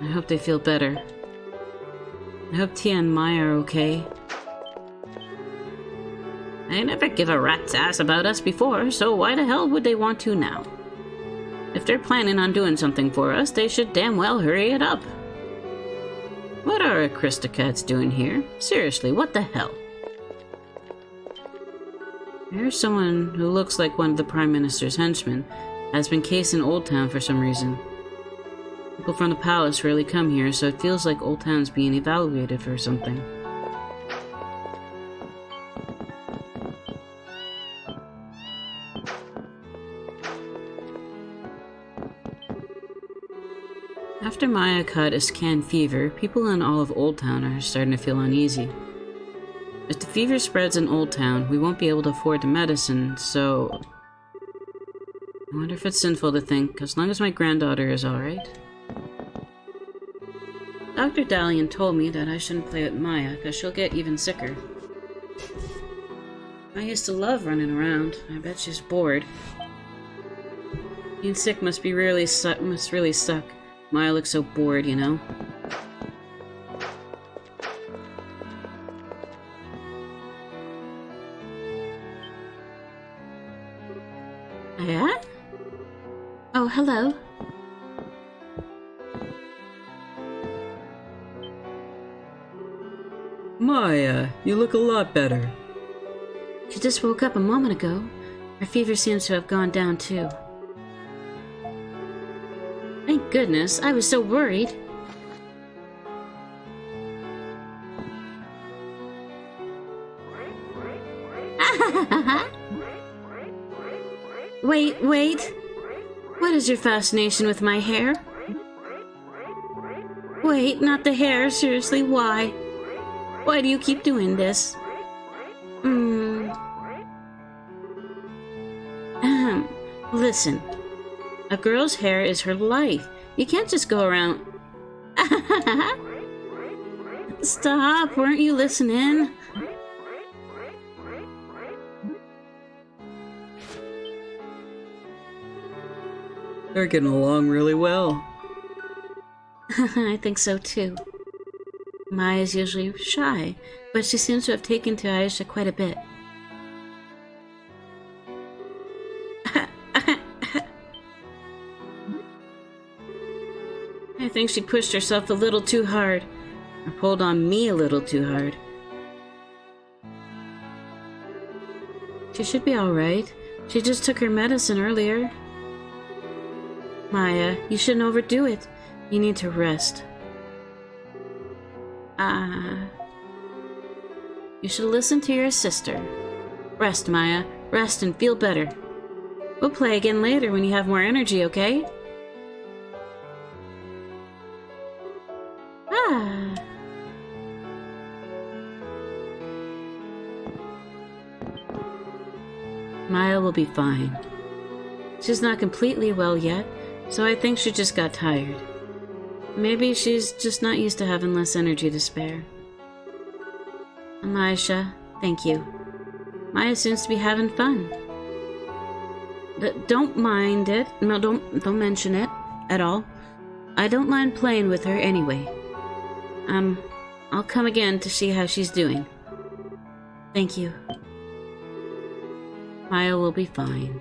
I hope they feel better. I hope Tia and Maya are okay. They never give a rat's ass about us before, so why the hell would they want to now? If they're planning on doing something for us, they should damn well hurry it up. What are Aristocats doing here? Seriously, what the hell? Here's someone who looks like one of the Prime Minister's henchmen has been cased in Old Town for some reason. People from the palace rarely come here, so it feels like Old Town's being evaluated for something. After Maya caught a scan fever, people in all of Old Town are starting to feel uneasy. If the fever spreads in Old Town, we won't be able to afford the medicine, so... I wonder if it's sinful to think, as long as my granddaughter is alright. Dr. Dalian told me that I shouldn't play with Maya, because she'll get even sicker. I used to love running around. I bet she's bored. Being sick must really suck. Maya looks so bored, you know? Yeah? Oh, hello. Maya, you look a lot better. She just woke up a moment ago. Her fever seems to have gone down too. Thank goodness, I was so worried. Wait. What is your fascination with my hair? Wait, not the hair, seriously, why? Why do you keep doing this? Listen. A girl's hair is her life. You can't just go around... Stop, weren't you listening? They're getting along really well. I think so too. Maya's usually shy, but she seems to have taken to Aisha quite a bit. I think she pushed herself a little too hard, or pulled on me a little too hard. She should be alright. She just took her medicine earlier. Maya, you shouldn't overdo it. You need to rest. You should listen to your sister. Rest, Maya. Rest and feel better. We'll play again later when you have more energy, okay? Maya will be fine. She's not completely well yet, so I think she just got tired. Maybe she's just not used to having less energy to spare. Aisha, thank you. Maya seems to be having fun. Don't mind it. No, don't mention it at all. I don't mind playing with her anyway. I'll come again to see how she's doing. Thank you. Maya will be fine.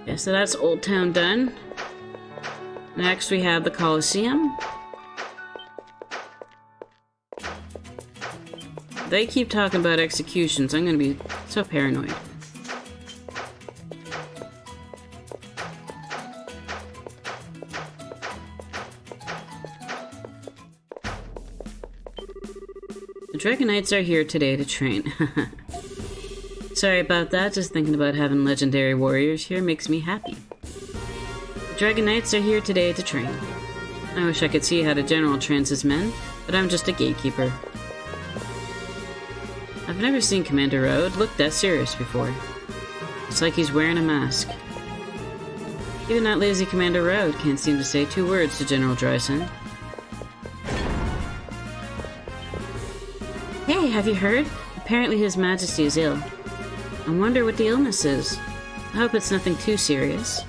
Okay, so that's Old Town done. Next we have the Coliseum. They keep talking about executions. I'm gonna be so paranoid. The Dragon Knights are here today to train. Sorry about that, just thinking about having legendary warriors here makes me happy. The Dragon Knights are here today to train. I wish I could see how the general trains his men, but I'm just a gatekeeper. I've never seen Commander Road look that serious before. It's like he's wearing a mask. Even that lazy Commander Road can't seem to say 2 words to General Dryson. Hey, have you heard? Apparently His Majesty is ill. I wonder what the illness is. I hope it's nothing too serious.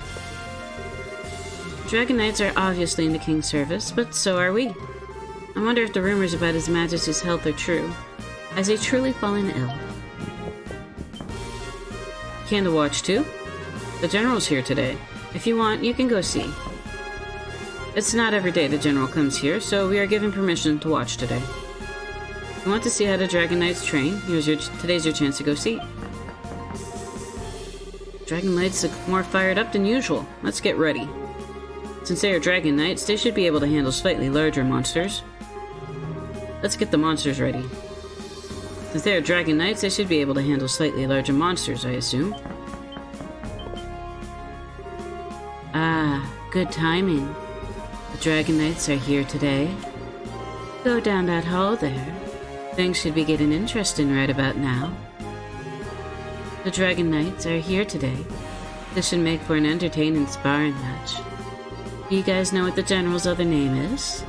Dragon Knights are obviously in the King's service, but so are we. I wonder if the rumors about His Majesty's health are true. Has he truly fallen ill? Can to watch too? The General's here today. If you want, you can go see. It's not every day the General comes here, so we are given permission to watch today. If you want to see how the Dragon Knights train, today's your chance to go see. Dragon Knights look more fired up than usual. Let's get ready. Since they are Dragon Knights, they should be able to handle slightly larger monsters. Let's get the monsters ready. Since they are Dragon Knights, they should be able to handle slightly larger monsters, I assume. Good timing. The Dragon Knights are here today. Go down that hall there. Things should be getting interesting right about now. The Dragon Knights are here today. This should make for an entertaining sparring match. You guys know what the General's other name is?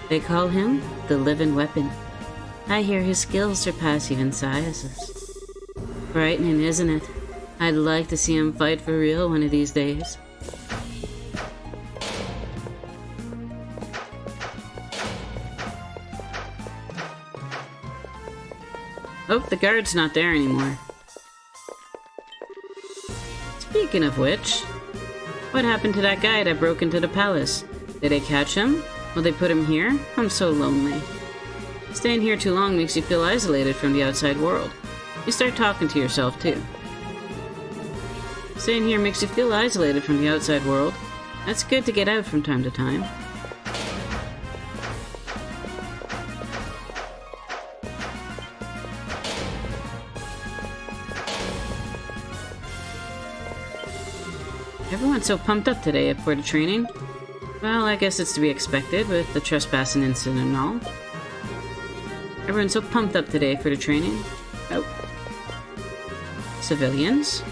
They call him the Living Weapon. I hear his skills surpass even Sias's. Frightening, isn't it? I'd like to see him fight for real one of these days. Oh, the guard's not there anymore. Speaking of which, what happened to that guy that broke into the palace? Did they catch him? Will they put him here? I'm so lonely. Staying here too long makes you feel isolated from the outside world. You start talking to yourself too. Staying here makes you feel isolated from the outside world. That's good to get out from time to time. Everyone's so pumped up today for the training. Well, I guess it's to be expected with the trespassing incident and all. Everyone's so pumped up today for the training. Oh. Civilians?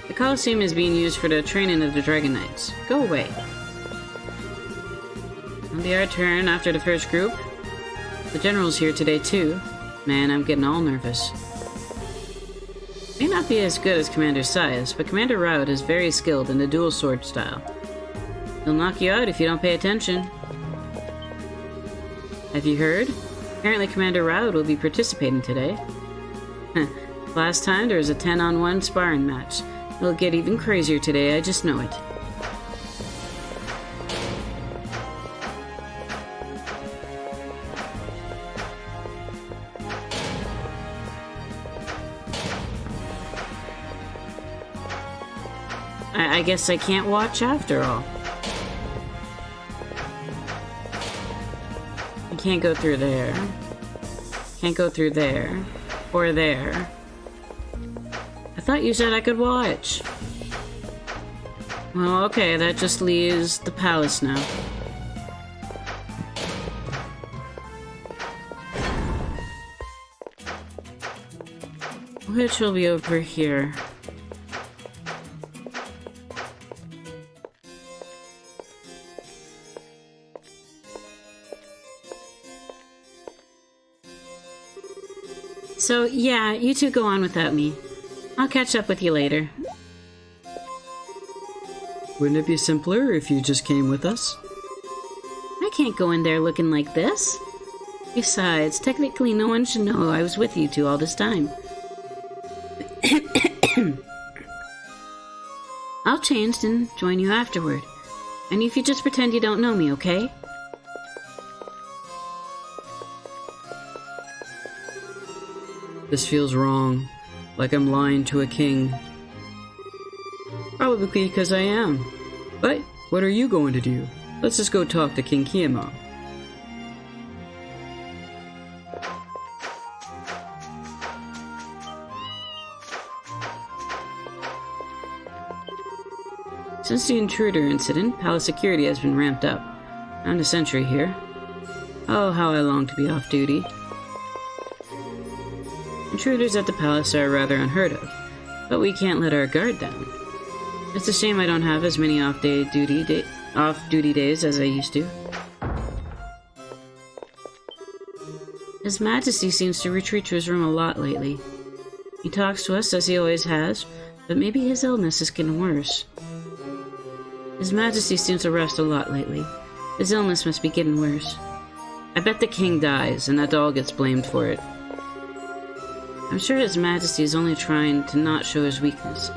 The Coliseum is being used for the training of the Dragon Knights. Go away. It'll be our turn after the first group. The General's here today too. Man, I'm getting all nervous. May not be as good as Commander Sias, but Commander Raud is very skilled in the dual sword style. He'll knock you out if you don't pay attention. Have you heard? Apparently Commander Raud will be participating today. Last time there was a 10-on-1 sparring match. It'll get even crazier today, I just know it. I guess I can't watch after all. I can't go through there. Can't go through there. Or there. I thought you said I could watch. Well, okay, that just leaves the palace now. Which will be over here. So, yeah, you two go on without me. I'll catch up with you later. Wouldn't it be simpler if you just came with us? I can't go in there looking like this. Besides, technically no one should know I was with you two all this time. I'll change and join you afterward. And if you just pretend you don't know me, okay? This feels wrong, like I'm lying to a king. Probably because I am. But what are you going to do? Let's just go talk to King Kiema. Since the intruder incident, palace security has been ramped up. I'm the sentry here. Oh, how I long to be off duty. Intruders at the palace are rather unheard of, but we can't let our guard down. It's a shame I don't have as many off-duty days as I used to. His Majesty seems to retreat to his room a lot lately. He talks to us as he always has, but maybe his illness is getting worse. His Majesty seems to rest a lot lately. His illness must be getting worse. I bet the king dies, and Adol gets blamed for it. I'm sure His Majesty is only trying to not show his weakness.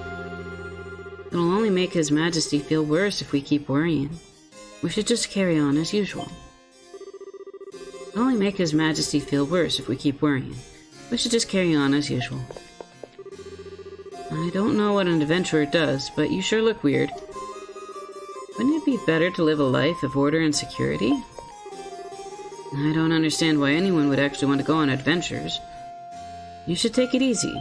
It'll only make His Majesty feel worse if we keep worrying. We should just carry on as usual. It'll only make His Majesty feel worse if we keep worrying. We should just carry on as usual. I don't know what an adventurer does, but you sure look weird. Wouldn't it be better to live a life of order and security? I don't understand why anyone would actually want to go on adventures. You should take it easy.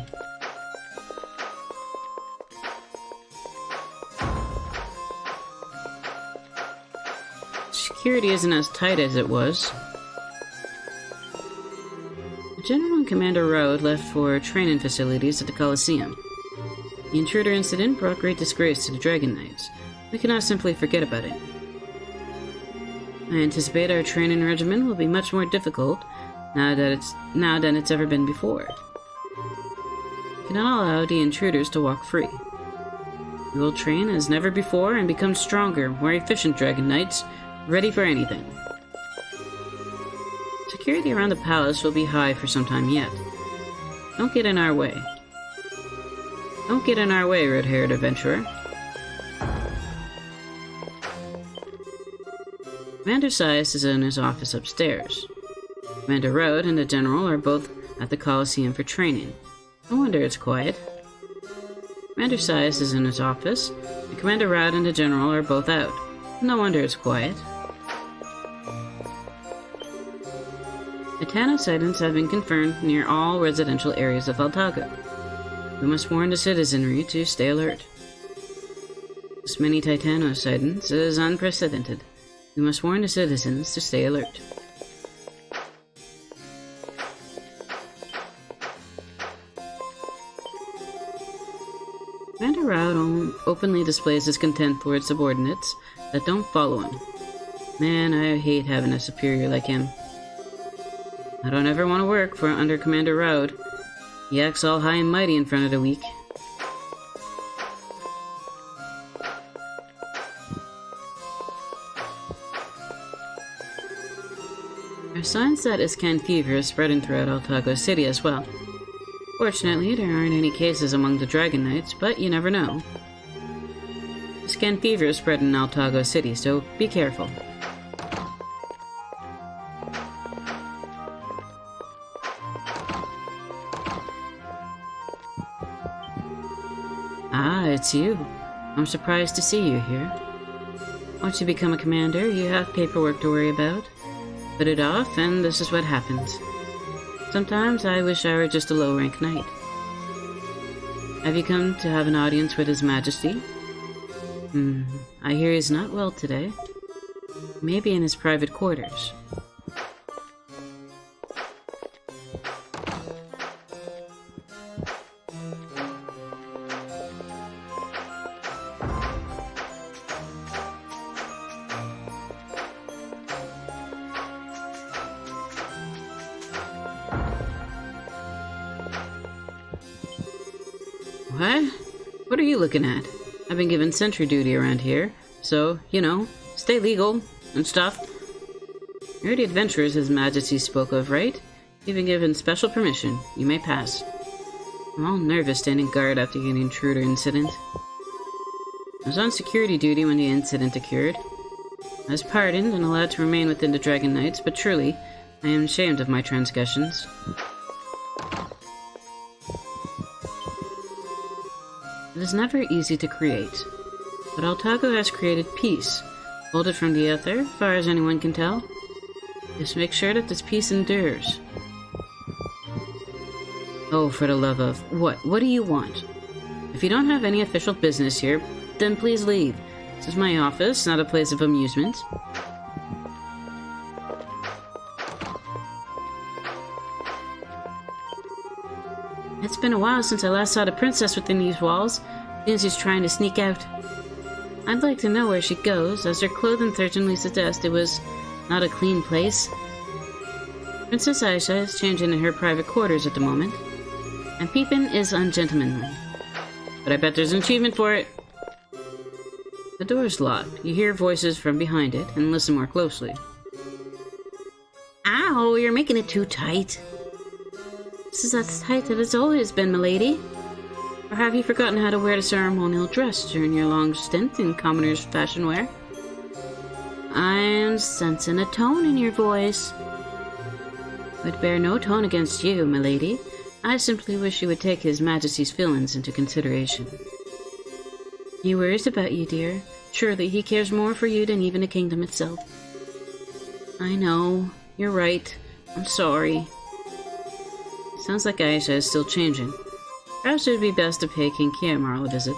security isn't as tight as it was. The General and Commander Road left for training facilities at the Coliseum. The intruder incident brought great disgrace to the Dragon Knights. We cannot simply forget about it. I anticipate our training regimen will be much more difficult now than it's ever been before. We cannot allow the intruders to walk free. We will train as never before and become stronger, more efficient Dragon Knights, ready for anything. Security around the palace will be high for some time yet. Don't get in our way. Don't get in our way, red-haired adventurer. Commander Sias is in his office upstairs. Commander Road and the General are both at the Coliseum for training. No wonder it's quiet. Commander Sias is in his office, and Commander Roud and the General are both out. No wonder it's quiet. Titano sightings have been confirmed near all residential areas of Altago. We must warn the citizenry to stay alert. This many Titano sightings is unprecedented. We must warn the citizens to stay alert. Commander Roud openly displays his contempt towards subordinates that don't follow him. Man, I hate having a superior like him. I don't ever want to work for under Commander Roud. He acts all high and mighty in front of the weak. There are signs that Iscan fever is spreading throughout Altago City as well. Fortunately, there aren't any cases among the Dragon Knights, but you never know. Iscan fever is spreading in Altago City, so be careful. Ah, it's you. I'm surprised to see you here. Once you become a commander, you have paperwork to worry about. Put it off, and this is what happens. Sometimes I wish I were just a low-rank knight. Have you come to have an audience with His Majesty? I hear he's not well today. Maybe in his private quarters. What? What are you looking at? I've been given sentry duty around here, so, you know, stay legal and stuff. You're the adventurers His Majesty spoke of, right? You've been given special permission. You may pass. I'm all nervous standing guard after the intruder incident. I was on security duty when the incident occurred. I was pardoned and allowed to remain within the Dragon Knights, but truly, I am ashamed of my transgressions. It is never easy to create, but Altago has created peace. Hold it from the other, far as anyone can tell. Just make sure that this peace endures. Oh, for the love of... What do you want? If you don't have any official business here, then please leave. This is my office, not a place of amusement. It's been a while since I last saw the princess within these walls. Seems she's trying to sneak out. I'd like to know where she goes, as her clothing certainly suggests it was not a clean place. Princess Aisha is changing in her private quarters at the moment, and peeping is ungentlemanly. But I bet there's an achievement for it. The door's locked. You hear voices from behind it, and listen more closely. Ow, you're making it too tight. This is as tight as it's always been, milady. Or have you forgotten how to wear the ceremonial dress during your long stint in commoner's fashion wear? I'm sensing a tone in your voice. Would bear no tone against you, milady. I simply wish you would take His Majesty's feelings into consideration. He worries about you, dear. Surely he cares more for you than even the kingdom itself. I know. You're right. I'm sorry. Sounds like Aisha is still changing. Perhaps it would be best to pay King Kiamarl a visit.